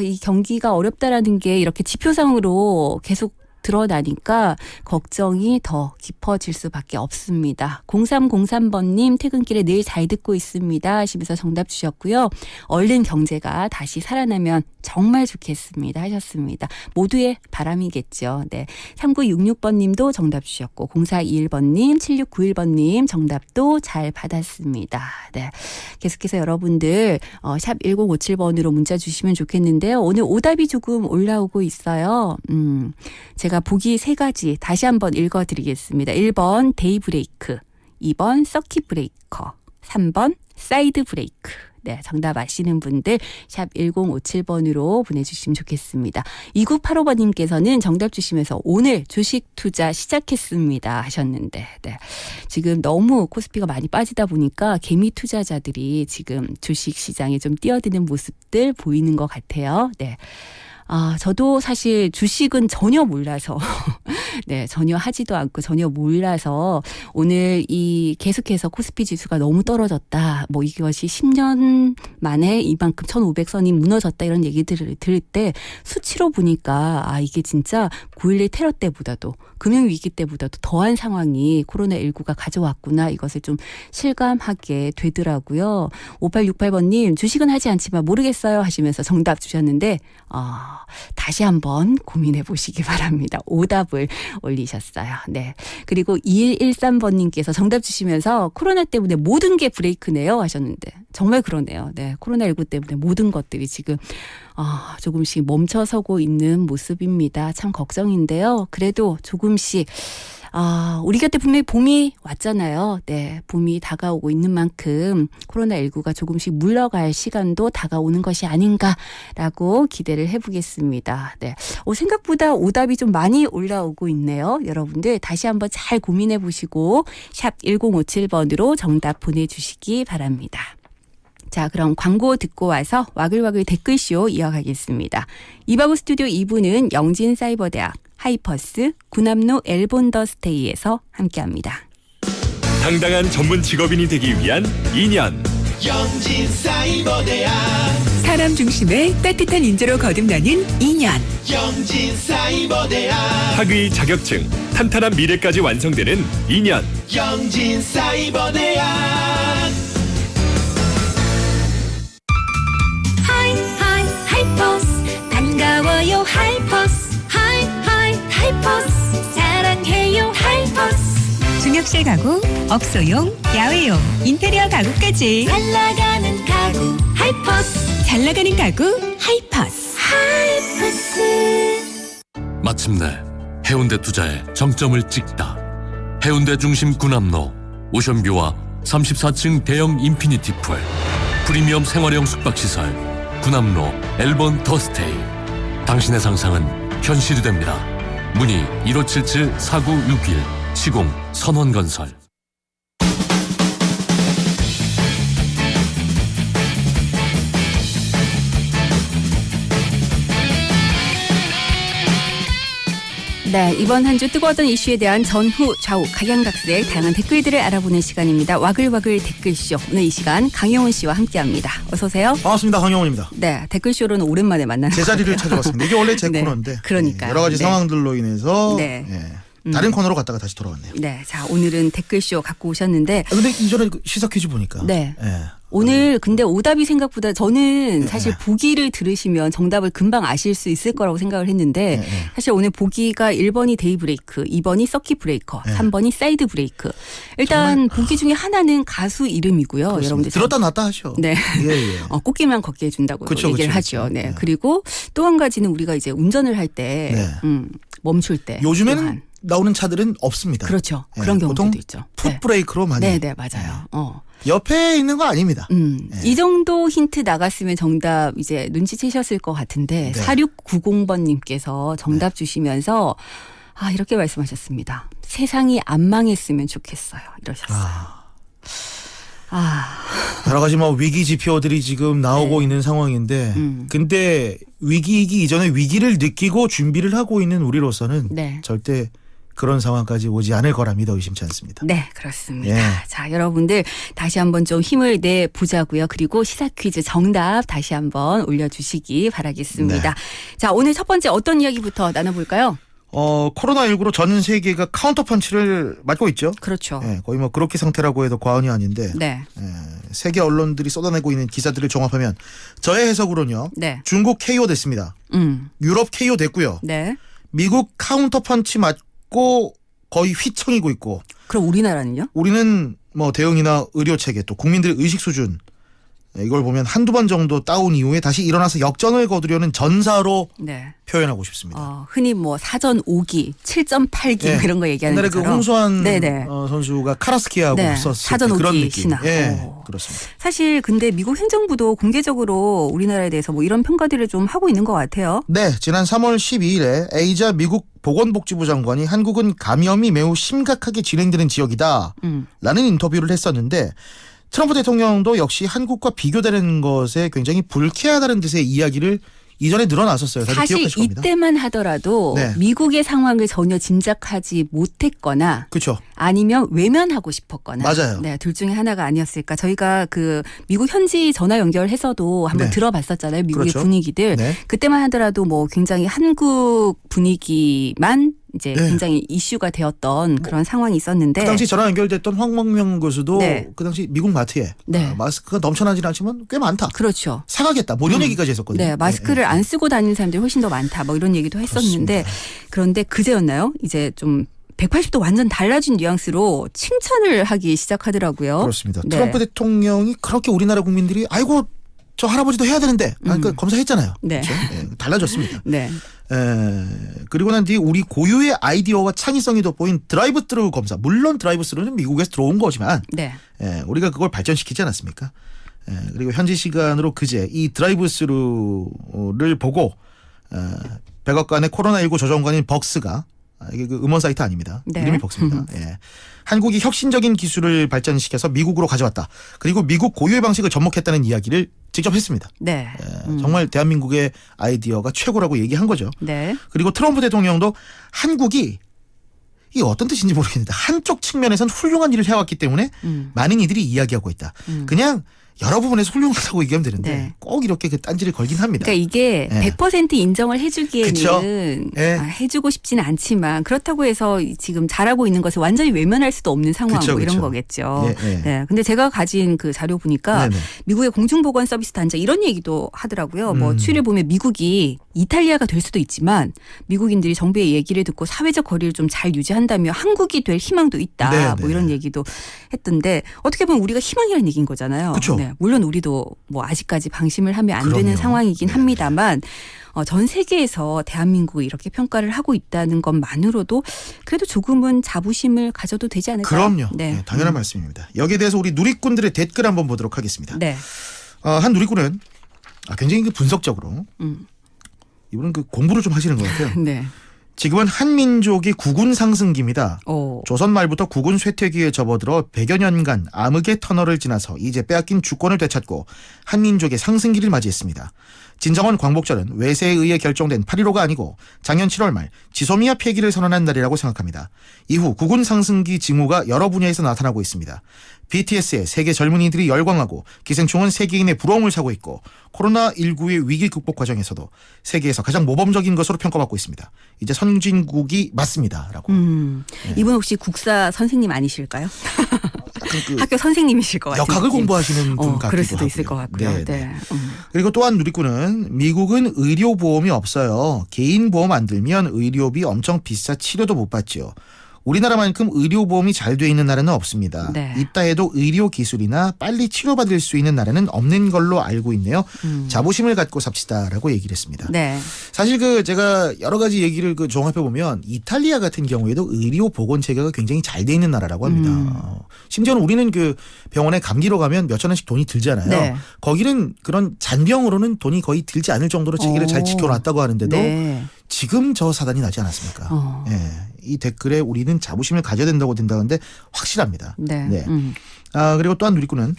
이 경기가 어렵다라는 게 이렇게 지표상으로 계속 드러나니까 걱정이 더 깊어질 수밖에 없습니다. 0303번님 퇴근길에 늘 잘 듣고 있습니다 하시면서 정답 주셨고요. 얼른 경제가 다시 살아나면 정말 좋겠습니다 하셨습니다. 모두의 바람이겠죠. 네, 3966번님도 정답 주셨고 0421번님 7691번님 정답도 잘 받았습니다. 네, 계속해서 여러분들 샵 1057번으로 문자 주시면 좋겠는데요. 오늘 오답이 조금 올라오고 있어요. 제가 보기 3가지 다시 한번 읽어드리겠습니다. 1번 데이 브레이크, 2번 서킷 브레이커, 3번 사이드 브레이크. 네, 정답 아시는 분들 샵 1057번으로 보내주시면 좋겠습니다. 2985번님께서는 정답 주시면서 오늘 주식 투자 시작했습니다 하셨는데 네, 지금 너무 코스피가 많이 빠지다 보니까 개미 투자자들이 지금 주식 시장에 좀 뛰어드는 모습들 보이는 것 같아요. 네. 저도 사실 주식은 전혀 몰라서 네, 전혀 하지도 않고 전혀 몰라서 오늘 이 계속해서 코스피 지수가 너무 떨어졌다. 이것이 10년 만에 이만큼 1500선이 무너졌다 이런 얘기들을 들을 때 수치로 보니까 이게 진짜 9.11 테러 때보다도 금융위기 때보다도 더한 상황이 코로나19가 가져왔구나 이것을 좀 실감하게 되더라고요. 5868번님 주식은 하지 않지만 모르겠어요 하시면서 정답 주셨는데 다시 한번 고민해 보시기 바랍니다. 오답을 올리셨어요. 네. 그리고 2113번님께서 정답 주시면서 코로나 때문에 모든 게 브레이크네요 하셨는데 정말 그러네요. 네. 코로나19 때문에 모든 것들이 지금 조금씩 멈춰서고 있는 모습입니다. 참 걱정인데요. 그래도 조금씩 우리 곁에 분명히 봄이 왔잖아요. 네, 봄이 다가오고 있는 만큼 코로나19가 조금씩 물러갈 시간도 다가오는 것이 아닌가라고 기대를 해보겠습니다. 네, 생각보다 오답이 좀 많이 올라오고 있네요. 여러분들 다시 한번 잘 고민해 보시고 샵 1057번으로 정답 보내주시기 바랍니다. 자, 그럼 광고 듣고 와서 와글와글 댓글쇼 이어가겠습니다. 이바구 스튜디오 2부는 영진사이버대학 하이퍼스 구남로 엘본더스테이에서 함께합니다. 당당한 전문 직업인이 되기 위한 2년 영진사이버대학 사람 중심의 따뜻한 인재로 거듭나는 2년 영진사이버대학 학위 자격증 탄탄한 미래까지 완성되는 2년 영진사이버대학 하이퍼스 반가워요 하이퍼스 하이퍼스 사랑해요 하이퍼스 중역실 가구, 업소용, 야외용, 인테리어 가구까지 잘 나가는 가구 하이퍼스 잘 나가는 가구 하이퍼스. 마침내 해운대 투자에 정점을 찍다. 해운대 중심 구남로 오션뷰와 34층 대형 인피니티 풀 프리미엄 생활형 숙박시설 군함로 엘본 더스테이. 당신의 상상은 현실이 됩니다. 문의 1577-4961 시공 선원건설. 네, 이번 한 주 뜨거웠던 이슈에 대한 전후 좌우 각양각색 다양한 댓글들을 알아보는 시간입니다. 와글와글 댓글쇼. 오늘 이 시간 강영훈 씨와 함께합니다. 어서 오세요. 반갑습니다. 강영훈입니다. 네, 댓글쇼로는 오랜만에 만나는 제 자리를 찾아왔습니다. 이게 원래 제 네, 코너인데 그러니까요. 여러 가지 네. 상황들로 인해서 네. 다른 코너로 갔다가 다시 돌아왔네요. 네, 자 오늘은 댓글쇼 갖고 오셨는데 근데 이전에 시사 퀴즈 보니까 네. 오늘 근데 오답이 생각보다 저는 사실 보기를 들으시면 정답을 금방 아실 수 있을 거라고 생각을 했는데 사실 오늘 보기가 1번이 데이브레이크, 2번이 서킷 브레이커, 3번이 사이드 브레이크. 일단 보기 중에 하나는 가수 이름이고요. 그렇습니다. 여러분들 들었다 놨다 하죠. 네. 예. 꽃길만 걷게 해준다고 그쵸, 얘기를 그쵸, 하죠. 그쵸. 네. 네. 그리고 또 한 가지는 우리가 이제 운전을 할 때 멈출 때 요즘에는 또한. 나오는 차들은 없습니다. 그렇죠. 예, 그런 보통 경우도 있죠. 풋브레이크로 많이. 네, 맞아요. 옆에 있는 거 아닙니다. 이 정도 힌트 나갔으면 정답 이제 눈치채셨을 것 같은데 네. 4690번님께서 정답 주시면서 이렇게 말씀하셨습니다. 세상이 안 망했으면 좋겠어요. 이러셨어요. 여러 가지 위기 지표들이 지금 나오고 있는 상황인데 근데 위기이기 이전에 위기를 느끼고 준비를 하고 있는 우리로서는 네. 절대 그런 상황까지 오지 않을 거라 믿어 의심치 않습니다. 네, 그렇습니다. 예. 자, 여러분들 다시 한번 좀 힘을 내 보자고요. 그리고 시사 퀴즈 정답 다시 한번 올려주시기 바라겠습니다. 자, 오늘 첫 번째 어떤 이야기부터 나눠볼까요? 코로나19로 전 세계가 카운터 펀치를 맞고 있죠. 그렇죠. 예, 거의 그렇게 상태라고 해도 과언이 아닌데 네. 세계 언론들이 쏟아내고 있는 기사들을 종합하면 저의 해석으로는요. 네. 중국 KO 됐습니다. 유럽 KO 됐고요. 네. 미국 카운터 펀치 맞고 거의 휘청이고 있고 그럼 우리나라는요? 우리는 대응이나 의료 체계 또 국민들의 의식 수준 이걸 보면 한두 번 정도 다운 이후에 다시 일어나서 역전을 거두려는 전사로 네. 표현하고 싶습니다. 흔히 사전 5기, 7.8기 예. 이런 거 얘기하는 옛날에 것처럼. 홍수환 네네. 선수가 카라스키하고 네. 붙었을 사전 때 그런 5기 느낌. 신화. 예, 그렇습니다. 사실 근데 미국 행정부도 공개적으로 우리나라에 대해서 이런 평가들을 좀 하고 있는 것 같아요. 네, 지난 3월 12일에 에이자 미국 보건복지부 장관이 한국은 감염이 매우 심각하게 진행되는 지역이다 라는 인터뷰를 했었는데 트럼프 대통령도 역시 한국과 비교되는 것에 굉장히 불쾌하다는 듯의 이야기를 이전에 늘어났었어요. 다들 사실 기억하실 겁니다. 이때만 하더라도 네. 미국의 상황을 전혀 짐작하지 못했거나 그렇죠. 아니면 외면하고 싶었거나 맞아요. 네, 둘 중에 하나가 아니었을까. 저희가 그 미국 현지 전화 연결해서도 한번 네. 들어봤었잖아요. 미국의 그렇죠. 분위기들. 네. 그때만 하더라도 굉장히 한국 분위기만 이제 네. 굉장히 이슈가 되었던 그런 상황이 있었는데 그 당시 전화 연결됐던 황목명 교수도 네. 그 당시 미국 마트에 네. 마스크가 넘쳐나지는 않지만 꽤 많다. 그렇죠. 사가겠다. 이런 얘기까지 했었거든요. 네, 마스크를 안 쓰고 다니는 사람들이 훨씬 더 많다. 이런 얘기도 했었는데 그런데 그제였나요? 이제 좀 180도 완전 달라진 뉘앙스로 칭찬을 하기 시작하더라고요. 그렇습니다. 네. 트럼프 대통령이 그렇게 우리나라 국민들이 아이고 저 할아버지도 해야 되는데 그러니까 검사했잖아요. 네. 그렇죠? 네, 달라졌습니다. 네. 그리고 난 뒤에 우리 고유의 아이디어와 창의성이 돋보인 드라이브 스루 검사. 물론 드라이브 스루는 미국에서 들어온 거지만 네. 우리가 그걸 발전시키지 않았습니까? 그리고 현지 시간으로 그제 이 드라이브 스루를 보고 백악관의 코로나19 조정관인 벅스가 이게 그 음원 사이트 아닙니다. 네. 이름이 벅스입니다. 한국이 혁신적인 기술을 발전시켜서 미국으로 가져왔다. 그리고 미국 고유의 방식을 접목했다는 이야기를 직접 했습니다. 네. 정말 대한민국의 아이디어가 최고라고 얘기한 거죠. 네. 그리고 트럼프 대통령도 한국이 이게 어떤 뜻인지 모르겠는데 한쪽 측면에선 훌륭한 일을 해왔기 때문에 많은 이들이 이야기하고 있다. 그냥 여러 부분에서 훌륭하다고 얘기하면 되는데 네. 꼭 이렇게 그 딴지를 걸긴 합니다. 그러니까 이게 네. 100% 인정을 해주기에는 그쵸? 네. 해주고 싶지는 않지만 그렇다고 해서 지금 잘하고 있는 것을 완전히 외면할 수도 없는 상황 그쵸, 이런 그쵸. 거겠죠. 예, 예. 네. 근데 제가 가진 그 자료 보니까 네네. 미국의 공중보건 서비스 단체 이런 얘기도 하더라고요. 추이를 보면 미국이 이탈리아가 될 수도 있지만 미국인들이 정부의 얘기를 듣고 사회적 거리를 좀 잘 유지한다면 한국이 될 희망도 있다. 네네. 이런 얘기도 했던데 어떻게 보면 우리가 희망이라는 얘기인 거잖아요. 그쵸. 네. 물론 우리도 아직까지 방심을 하면 안 되는 그럼요. 상황이긴 네. 합니다만 전 세계에서 대한민국이 이렇게 평가를 하고 있다는 것만으로도 그래도 조금은 자부심을 가져도 되지 않을까요? 그럼요. 네. 당연한 말씀입니다. 여기에 대해서 우리 누리꾼들의 댓글 한번 보도록 하겠습니다. 네. 한 누리꾼은 굉장히 그 분석적으로 이분은 그 공부를 좀 하시는 것 같아요. 네. 지금은 한민족이 국운 상승기입니다. 조선 말부터 국운 쇠퇴기에 접어들어 100여 년간 암흑의 터널을 지나서 이제 빼앗긴 주권을 되찾고 한민족의 상승기를 맞이했습니다. 진정원 광복절은 외세에 의해 결정된 8.15가 아니고 작년 7월 말 지소미아 폐기를 선언한 날이라고 생각합니다. 이후 국운 상승기 징후가 여러 분야에서 나타나고 있습니다. BTS에 세계 젊은이들이 열광하고 기생충은 세계인의 부러움을 사고 있고 코로나19의 위기 극복 과정에서도 세계에서 가장 모범적인 것으로 평가받고 있습니다. 이제 선진국이 맞습니다라고. 이분 혹시 국사 선생님 아니실까요? 학교 선생님이실 것 같아요. 역학을 공부하시는 분 같기도 그럴 수도 하고요. 있을 것 같고요. 네. 그리고 또한 누리꾼은 미국은 의료보험이 없어요. 개인 보험 안 들면 의료비 엄청 비싸 치료도 못 받죠. 우리나라만큼 의료보험이 잘 돼 있는 나라는 없습니다. 네. 있다 해도 의료 기술이나 빨리 치료받을 수 있는 나라는 없는 걸로 알고 있네요. 자부심을 갖고 삽시다라고 얘기를 했습니다. 네. 사실 그 제가 여러 가지 얘기를 그 종합해 보면 이탈리아 같은 경우에도 의료 보건 체계가 굉장히 잘 돼 있는 나라라고 합니다. 심지어는 우리는 그 병원에 감기로 가면 몇천 원씩 돈이 들잖아요. 네. 거기는 그런 잔병으로는 돈이 거의 들지 않을 정도로 체계를 잘 지켜놨다고 하는데도 네. 지금 저 사단이 나지 않았습니까? 예. 이 댓글에 우리는 자부심을 가져야 된다고 된다는데 확실합니다. 네. 네. 그리고 또한 누리꾼은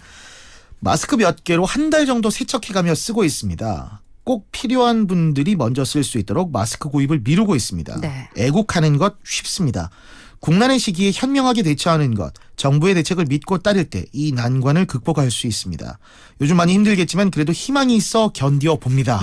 마스크 몇 개로 한 달 정도 세척해가며 쓰고 있습니다. 꼭 필요한 분들이 먼저 쓸 수 있도록 마스크 구입을 미루고 있습니다. 네. 애국하는 것 쉽습니다. 국난의 시기에 현명하게 대처하는 것, 정부의 대책을 믿고 따를 때 이 난관을 극복할 수 있습니다. 요즘 많이 힘들겠지만 그래도 희망이 있어 견뎌 봅니다.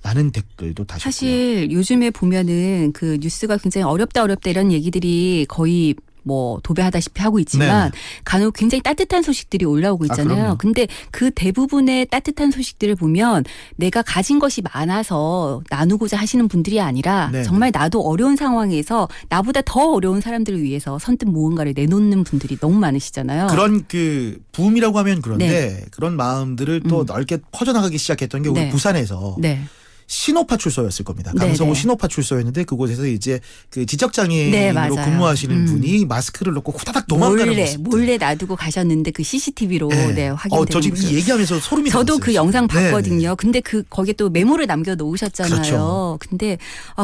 라는 댓글도 다시 사실 요즘에 보면은 그 뉴스가 굉장히 어렵다 이런 얘기들이 거의 뭐 도배하다시피 하고 있지만 간혹 굉장히 따뜻한 소식들이 올라오고 있잖아요. 그럼요. 근데 그 대부분의 따뜻한 소식들을 보면 내가 가진 것이 많아서 나누고자 하시는 분들이 아니라 네네. 정말 나도 어려운 상황에서 나보다 더 어려운 사람들을 위해서 선뜻 무언가를 내놓는 분들이 너무 많으시잖아요. 그런 그 붐이라고 하면 그런데 그런 마음들을 또 넓게 퍼져나가기 시작했던 게 우리 네. 부산에서 네. 신호파출소였을 겁니다. 네네. 강서구 신호파출소였는데 그곳에서 이제 그 네, 지적장애인으로 맞아요. 근무하시는 분이 마스크를 놓고 후다닥 도망가는 모습. 몰래 놔두고 가셨는데 그 CCTV로 확인되는 저 지금 모습. 이 얘기하면서 소름이 저도 돋았어요, 그 지금. 영상 네네. 봤거든요. 근데 거기에 또 메모를 남겨놓으셨잖아요. 그렇죠. 근데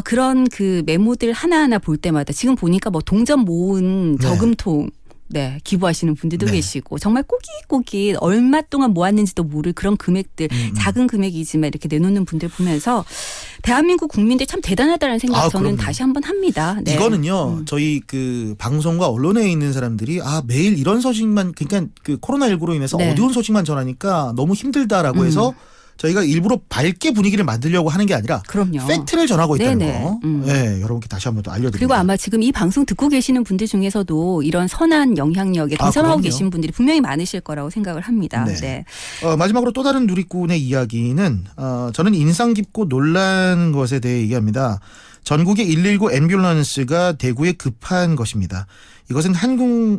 그런 그 메모들 하나하나 볼 때마다 지금 보니까 뭐 동전 모은 네. 저금통 기부하시는 분들도 네. 계시고 정말 꼬깃꼬깃 얼마 동안 모았는지도 모를 그런 금액들 작은 금액이지만 이렇게 내놓는 분들 보면서 대한민국 국민들 참 대단하다는 생각 저는 그럼요. 다시 한번 합니다. 네. 이거는요, 저희 그 방송과 언론에 있는 사람들이 매일 이런 소식만, 그러니까 그 코로나19로 인해서 네. 어두운 소식만 전하니까 너무 힘들다라고 해서 저희가 일부러 밝게 분위기를 만들려고 하는 게 아니라 그럼요. 팩트를 전하고 있다는 네네. 거. 네, 여러분께 다시 한번 또 알려드립니다. 그리고 아마 지금 이 방송 듣고 계시는 분들 중에서도 이런 선한 영향력에 동참하고 그럼요. 계신 분들이 분명히 많으실 거라고 생각을 합니다. 네. 네. 마지막으로 또 다른 누리꾼의 이야기는 저는 인상 깊고 놀란 것에 대해 얘기합니다. 전국의 119 앰뷸런스가 대구에 급한 것입니다. 이것은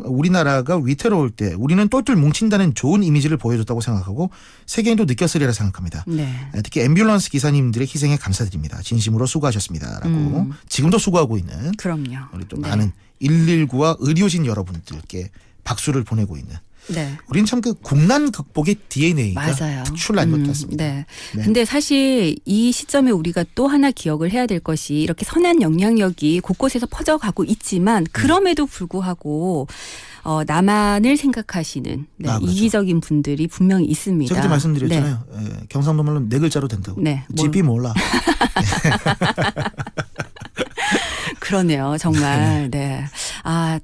우리나라가 위태로울 때 우리는 똘똘 뭉친다는 좋은 이미지를 보여줬다고 생각하고 세계인도 느꼈으리라 생각합니다. 네. 특히 앰뷸런스 기사님들의 희생에 감사드립니다. 진심으로 수고하셨습니다라고 지금도 수고하고 있는 그럼요. 우리 또 네. 많은 119와 의료진 여러분들께 박수를 보내고 있는 네. 우리는 참 그 국난 극복의 DNA가 맞아요. 특출난 것 같습니다. 네. 네. 근데 사실 이 시점에 우리가 또 하나 기억을 해야 될 것이 이렇게 선한 영향력이 곳곳에서 퍼져가고 있지만 그럼에도 불구하고 나만을 생각하시는 그렇죠. 이기적인 분들이 분명히 있습니다. 제가 그때 말씀드렸잖아요. 경상도 말로 네 글자로 된다고. 네. 집이 몰라. 그러네요. 정말. 네.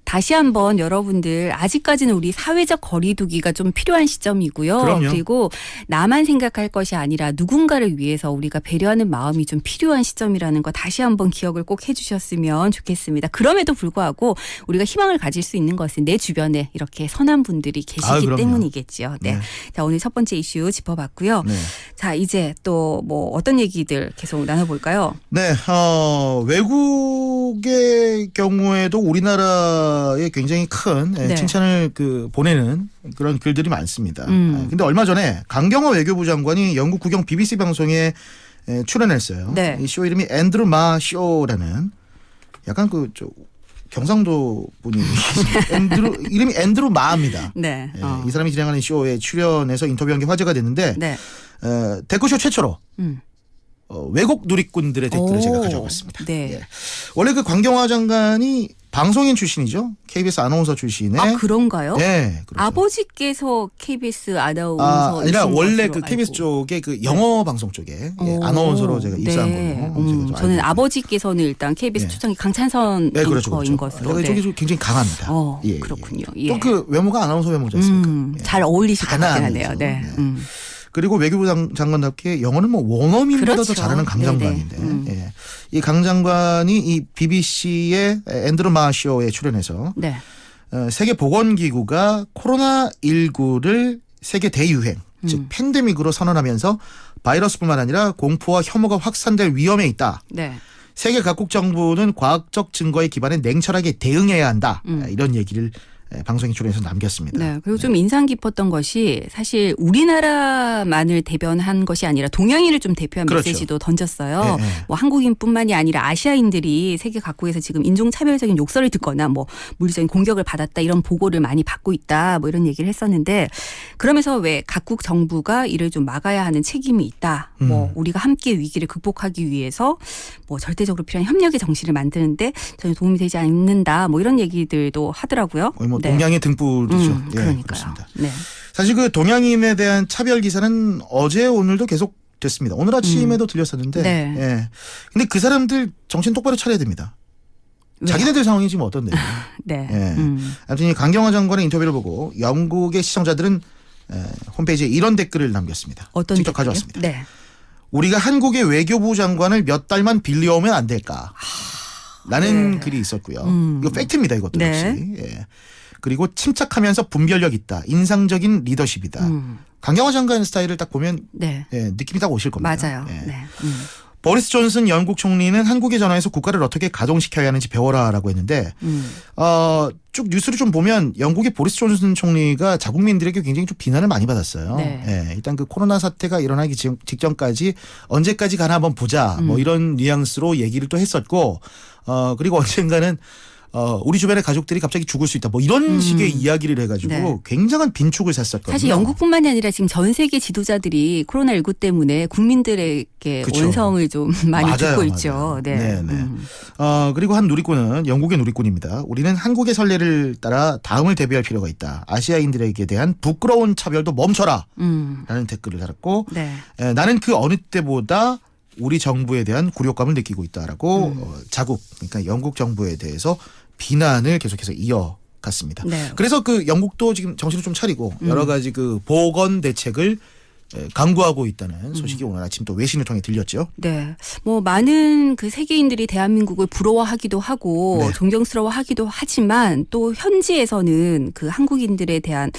다시 한번 여러분들 아직까지는 우리 사회적 거리두기가 좀 필요한 시점이고요. 그럼요. 그리고 나만 생각할 것이 아니라 누군가를 위해서 우리가 배려하는 마음이 좀 필요한 시점이라는 거 다시 한번 기억을 꼭 해주셨으면 좋겠습니다. 그럼에도 불구하고 우리가 희망을 가질 수 있는 것은 내 주변에 이렇게 선한 분들이 계시기 그럼요. 때문이겠죠. 네. 네. 자, 오늘 첫 번째 이슈 짚어봤고요. 네. 자, 이제 또 뭐 어떤 얘기들 계속 나눠볼까요? 네, 외국의 경우에도 우리나라에 굉장히 큰 네. 칭찬을 보내는 그런 글들이 많습니다. 근데 얼마 전에 강경화 외교부 장관이 영국 국영 BBC 방송에 출연했어요. 네. 이 쇼 이름이 앤드루 마 쇼라는 약간 경상도 분이 이름이 앤드루 마입니다. 네. 예, 이 사람이 진행하는 쇼에 출연해서 인터뷰한 게 화제가 됐는데 네. 댓글쇼 최초로 외국 누리꾼들의 댓글을 제가 가져왔습니다. 네. 예. 원래 그 광경화 장관이 방송인 출신이죠. KBS 아나운서 출신의. 아 그런가요? 네. 그렇죠. 아버지께서 KBS 아나운서 아니라 원래 그 KBS 쪽에 그 영어 방송 쪽에 아나운서로 제가 입사한 거예요. 저는 아버지께서는 일단 KBS 초창기 강찬선 네, 그렇죠, 앵커인 그렇죠. 것으로. 저기 좀 굉장히 강합니다. 예, 그렇군요. 예. 또 그 외모가 아나운서 외모지 않습니까? 잘 어울리실 것 같긴 하네요. 가난하면서. 네. 그리고 외교부 장관답게 영어는 뭐 원어민보다도 그렇죠. 잘하는 강 장관인데 예. 이 강 장관이 이 BBC의 앤드루 마 쇼에 출연해서 네. 세계보건기구가 코로나19를 세계 대유행 즉 팬데믹으로 선언하면서 바이러스뿐만 아니라 공포와 혐오가 확산될 위험에 있다. 네. 세계 각국 정부는 과학적 증거에 기반해 냉철하게 대응해야 한다. 이런 얘기를 방송에 출연해서 남겼습니다. 네. 그리고 좀 인상 깊었던 것이 사실 우리나라만을 대변한 것이 아니라 동양인을 좀 대표한 그렇죠. 메시지도 던졌어요. 네, 네. 뭐 한국인뿐만이 아니라 아시아인들이 세계 각국에서 지금 인종차별적인 욕설을 듣거나 뭐 물리적인 공격을 받았다 이런 보고를 많이 받고 있다 뭐 이런 얘기를 했었는데 그러면서 왜 각국 정부가 이를 좀 막아야 하는 책임이 있다. 뭐 우리가 함께 위기를 극복하기 위해서 뭐 절대적으로 필요한 협력의 정신을 만드는데 전혀 도움이 되지 않는다. 뭐 이런 얘기들도 하더라고요. 거의 뭐 동양의 등불이죠. 예, 그러니까요. 그렇습니다. 네. 사실 그 동양인에 대한 차별 기사는 어제 오늘도 계속 됐습니다. 오늘 아침에도 들렸었는데, 네. 예. 근데 그 사람들 정신 똑바로 차려야 됩니다. 왜요? 자기네들 상황이 지금 어떤데요? 네. 예. 아무튼 이 강경화 장관의 인터뷰를 보고 영국의 시청자들은 홈페이지에 이런 댓글을 남겼습니다. 어떤 직접 댓글이요? 가져왔습니다. 네. 우리가 한국의 외교부 장관을 몇 달만 빌려오면 안 될까? 라는 글이 있었고요. 이거 팩트입니다. 이것도 네. 역시. 예. 그리고 침착하면서 분별력 있다. 인상적인 리더십이다. 강경화 장관 스타일을 딱 보면 네. 예, 느낌이 딱 오실 겁니다. 맞아요. 예. 네. 보리스 존슨 영국 총리는 한국에 전화해서 국가를 어떻게 가동시켜야 하는지 배워라라고 했는데 쭉 뉴스를 좀 보면 영국의 보리스 존슨 총리가 자국민들에게 굉장히 좀 비난을 많이 받았어요. 네. 예, 일단 그 코로나 사태가 일어나기 직전까지 언제까지 가나 한번 보자 뭐 이런 뉘앙스로 얘기를 또 했었고 그리고 언젠가는 우리 주변의 가족들이 갑자기 죽을 수 있다. 뭐 이런 식의 이야기를 해가지고 네. 굉장한 빈축을 샀었거든요. 사실 영국뿐만이 아니라 지금 전 세계 지도자들이 코로나19 때문에 국민들에게 그쵸. 원성을 좀 많이 맞아요, 듣고 맞아요. 있죠. 네. 네. 그리고 한 누리꾼은 영국의 누리꾼입니다. 우리는 한국의 선례를 따라 다음을 대비할 필요가 있다. 아시아인들에게 대한 부끄러운 차별도 멈춰라. 라는 댓글을 달았고 네. 나는 그 어느 때보다 우리 정부에 대한 굴욕감을 느끼고 있다라고 자국 그러니까 영국 정부에 대해서 비난을 계속해서 이어갔습니다. 네. 그래서 그 영국도 지금 정신을 좀 차리고 여러 가지 그 보건 대책을 강구하고 있다는 소식이 오늘 아침 또 외신을 통해 들렸죠. 네. 뭐 많은 그 세계인들이 대한민국을 부러워하기도 하고 네. 존경스러워하기도 하지만 또 현지에서는 그 한국인들에 대한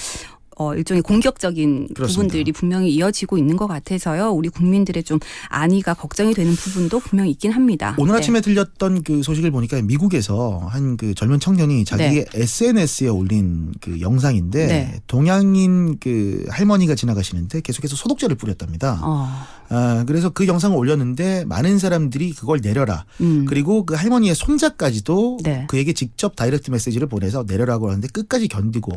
일종의 공격적인 그렇습니다. 부분들이 분명히 이어지고 있는 것 같아서요. 우리 국민들의 좀 안위가 걱정이 되는 부분도 분명히 있긴 합니다. 오늘 네. 아침에 들렸던 그 소식을 보니까 미국에서 한 그 젊은 청년이 자기의 SNS에 올린 그 영상인데 네. 동양인 그 할머니가 지나가시는데 계속해서 소독제를 뿌렸답니다. 그래서 그 영상을 올렸는데 많은 사람들이 그걸 내려라. 그리고 그 할머니의 손자까지도 네. 그에게 직접 다이렉트 메시지를 보내서 내려라고 하는데 끝까지 견디고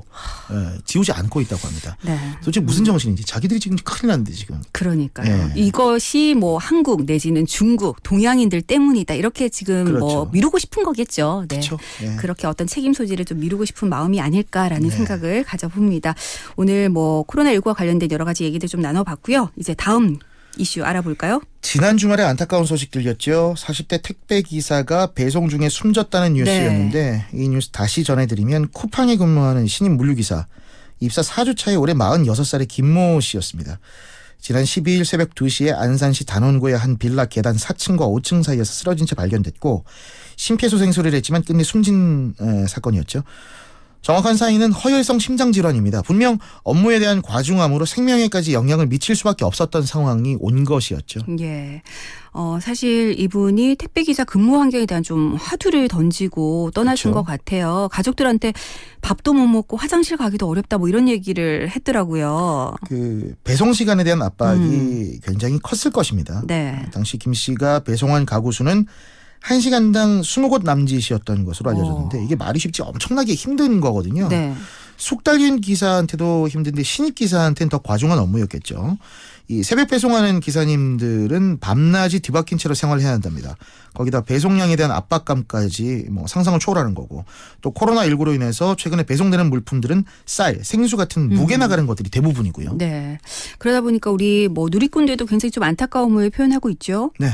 지우지 않고 있다고 합니다. 네. 도대체 무슨 정신인지 자기들이 지금 큰일 났는데 지금. 그러니까요. 네. 이것이 뭐 한국 내지는 중국 동양인들 때문이다. 이렇게 지금 그렇죠. 뭐 미루고 싶은 거겠죠. 네. 그렇죠. 네. 그렇게 어떤 책임 소지를 좀 미루고 싶은 마음이 아닐까라는 네. 생각을 가져봅니다. 오늘 뭐 코로나19와 관련된 여러 가지 얘기들 좀 나눠봤고요. 이제 다음 이슈 알아볼까요? 지난 주말에 안타까운 소식 들렸죠. 40대 택배 기사가 배송 중에 숨졌다는 뉴스였는데 이 뉴스 다시 전해드리면 쿠팡에 근무하는 신임 물류기사 입사 4주 차에 올해 46살의 김모 씨였습니다. 지난 12일 새벽 2시에 안산시 단원구의 한 빌라 계단 4층과 5층 사이에서 쓰러진 채 발견됐고 심폐소생술을 했지만 끝내 숨진 사건이었죠. 정확한 사인은 허혈성 심장질환입니다. 분명 업무에 대한 과중함으로 생명에까지 영향을 미칠 수밖에 없었던 상황이 온 것이었죠. 예. 사실 이분이 택배기사 근무 환경에 대한 좀 화두를 던지고 떠나신 그렇죠. 것 같아요. 가족들한테 밥도 못 먹고 화장실 가기도 어렵다 뭐 이런 얘기를 했더라고요. 그 배송 시간에 대한 압박이 굉장히 컸을 것입니다. 네. 당시 김 씨가 배송한 가구 수는 1시간당 20곳 남짓이었던 것으로 알려졌는데 이게 말이 쉽지 엄청나게 힘든 거거든요. 네. 속 달린 기사한테도 힘든데 신입 기사한테는 더 과중한 업무였겠죠. 이 새벽 배송하는 기사님들은 밤낮이 뒤바뀐 채로 생활해야 한답니다. 거기다 배송량에 대한 압박감까지 뭐 상상을 초월하는 거고 또 코로나19로 인해서 최근에 배송되는 물품들은 쌀, 생수 같은 무게 나가는 것들이 대부분이고요. 네. 그러다 보니까 우리 뭐 누리꾼들도 굉장히 좀 안타까움을 표현하고 있죠. 네.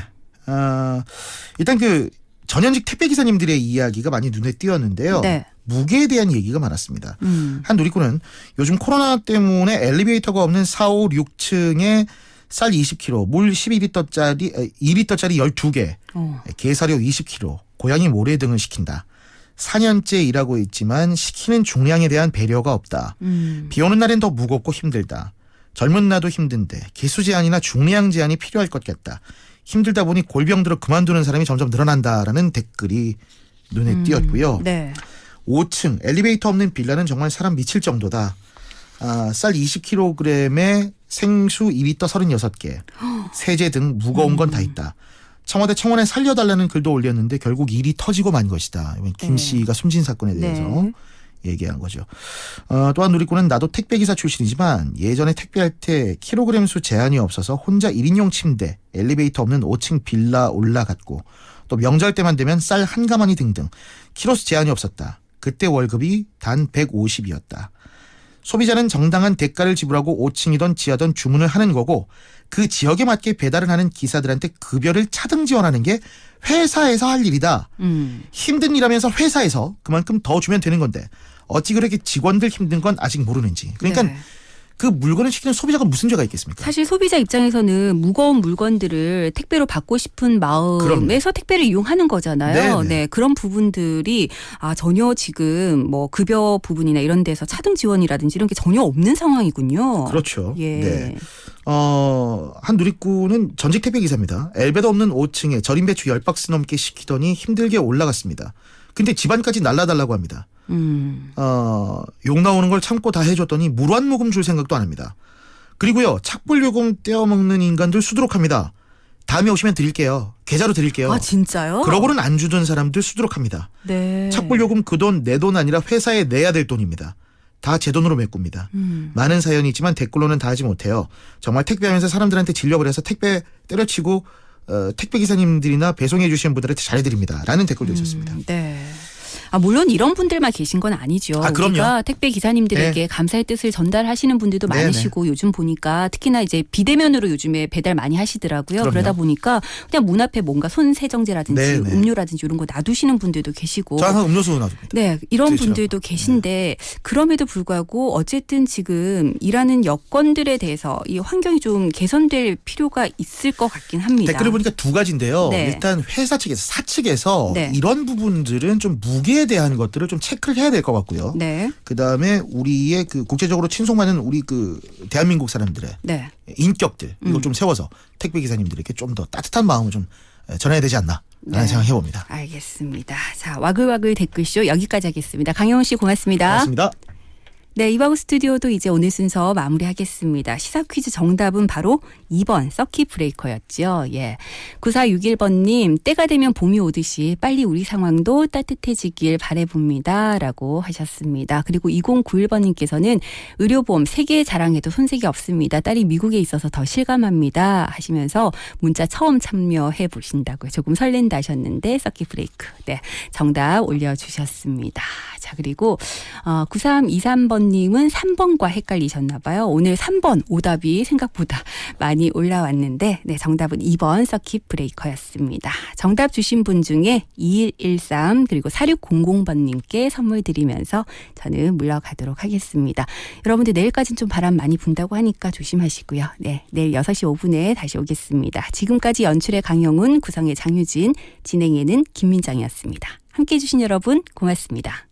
일단 그 전현직 택배 기사님들의 이야기가 많이 눈에 띄었는데요. 네. 무게에 대한 얘기가 많았습니다. 한 누리꾼은 요즘 코로나 때문에 엘리베이터가 없는 4, 5, 6층에 쌀 20kg, 물 12리터짜리 2리터짜리 12개, 게사료 20kg, 고양이 모래 등을 시킨다. 4년째 일하고 있지만 시키는 중량에 대한 배려가 없다. 비 오는 날엔 더 무겁고 힘들다. 젊은 나도 힘든데 개수 제한이나 중량 제한이 필요할 것 같다. 힘들다 보니 골병 들어 그만두는 사람이 점점 늘어난다라는 댓글이 눈에 띄었고요. 네. 5층 엘리베이터 없는 빌라는 정말 사람 미칠 정도다. 쌀 20kg에 생수 2리터 36개, 세제 등 무거운 건 다 있다. 청와대 청원에 살려달라는 글도 올렸는데 결국 일이 터지고 만 것이다. 김 씨가 숨진 사건에 대해서 얘기한 거죠. 또한 누리꾼은 나도 택배기사 출신이지만 예전에 택배할 때 킬로그램 수 제한이 없어서 혼자 1인용 침대, 엘리베이터 없는 5층 빌라 올라갔고 또 명절 때만 되면 쌀 한 가마니 등등 키로수 제한이 없었다. 그때 월급이 단 150이었다. 소비자는 정당한 대가를 지불하고 5층이든 지하든 주문을 하는 거고 그 지역에 맞게 배달을 하는 기사들한테 급여를 차등 지원하는 게 회사에서 할 일이다. 힘든 일하면서 회사에서 그만큼 더 주면 되는 건데 어찌 그렇게 직원들 힘든 건 아직 모르는지. 그러니까 네. 그 물건을 시키는 소비자가 무슨 죄가 있겠습니까? 사실 소비자 입장에서는 무거운 물건들을 택배로 받고 싶은 마음에서 택배를 이용하는 거잖아요. 네네. 네, 그런 부분들이 전혀 지금 뭐 급여 부분이나 이런 데서 차등 지원이라든지 이런 게 전혀 없는 상황이군요. 그렇죠. 예. 네. 한 누리꾼은 전직 택배 기사입니다. 엘베도 없는 5층에 절임 배추 10박스 넘게 시키더니 힘들게 올라갔습니다. 근데 집안까지 날라달라고 합니다. 욕 나오는 걸 참고 다 해줬더니 물 한 모금 줄 생각도 안 합니다. 그리고요 착불 요금 떼어먹는 인간들 수두룩 합니다. 다음에 오시면 드릴게요. 계좌로 드릴게요. 아 진짜요? 그러고는 안 주던 사람들 수두룩 합니다. 네. 착불 요금 그 돈 내 돈 아니라 회사에 내야 될 돈입니다. 다 제 돈으로 메꿉니다. 많은 사연이 있지만 댓글로는 다 하지 못해요. 정말 택배하면서 사람들한테 질려버려서 택배 때려치고 택배 기사님들이나 배송해 주시는 분들한테 잘해드립니다. 라는 댓글도 있었습니다. 네. 물론 이런 분들만 계신 건 아니죠. 그럼요. 우리가 택배 기사님들에게 네. 감사의 뜻을 전달하시는 분들도 네, 많으시고 요즘 보니까 특히나 이제 비대면으로 요즘에 배달 많이 하시더라고요. 그럼요. 그러다 보니까 그냥 문 앞에 뭔가 손 세정제라든지 네, 네. 음료라든지 이런 거 놔두시는 분들도 계시고. 저 항상 음료수 놔둡니다. 네, 이런 드시라고. 분들도 계신데 그럼에도 불구하고 어쨌든 지금 일하는 여건들에 대해서 이 환경이 좀 개선될 필요가 있을 것 같긴 합니다. 댓글을 보니까 두 가지인데요. 네. 일단 회사 측에서 사측에서 네. 이런 부분들은 좀 무게에 대한 것들을 좀 체크를 해야 될 것 같고요. 네, 그다음에 우리의 그 국제적으로 친송받는 우리 그 대한민국 사람들의 네. 인격들 이걸 좀 세워서 택배 기사님들에게 좀 더 따뜻한 마음을 좀 전해야 되지 않나 라는 네. 생각해 봅니다. 알겠습니다. 자, 와글와글 댓글쇼 여기까지 하겠습니다. 강영훈 씨 고맙습니다. 고맙습니다. 네, 이바구 스튜디오도 이제 오늘 순서 마무리하겠습니다. 시사 퀴즈 정답은 바로 2번 서킷 브레이커였죠. 예. 9461번님, 때가 되면 봄이 오듯이 빨리 우리 상황도 따뜻해지길 바라봅니다. 라고 하셨습니다. 그리고 2091번님께서는 의료보험 세계 자랑해도 손색이 없습니다. 딸이 미국에 있어서 더 실감합니다. 하시면서 문자 처음 참여해 보신다고요. 조금 설렌다 하셨는데 서킷 브레이크. 네, 정답 올려주셨습니다. 자, 그리고 9323번님은 3번과 헷갈리셨나 봐요. 오늘 3번 오답이 생각보다 많이 올라왔는데 네, 정답은 2번 서킷 브레이커였습니다. 정답 주신 분 중에 2113 그리고 4600번님께 선물 드리면서 저는 물러가도록 하겠습니다. 여러분들 내일까지는 좀 바람 많이 분다고 하니까 조심하시고요. 네, 내일 6시 5분에 다시 오겠습니다. 지금까지 연출의 강영훈, 구성의 장유진, 진행에는 김민정이었습니다. 함께해 주신 여러분 고맙습니다.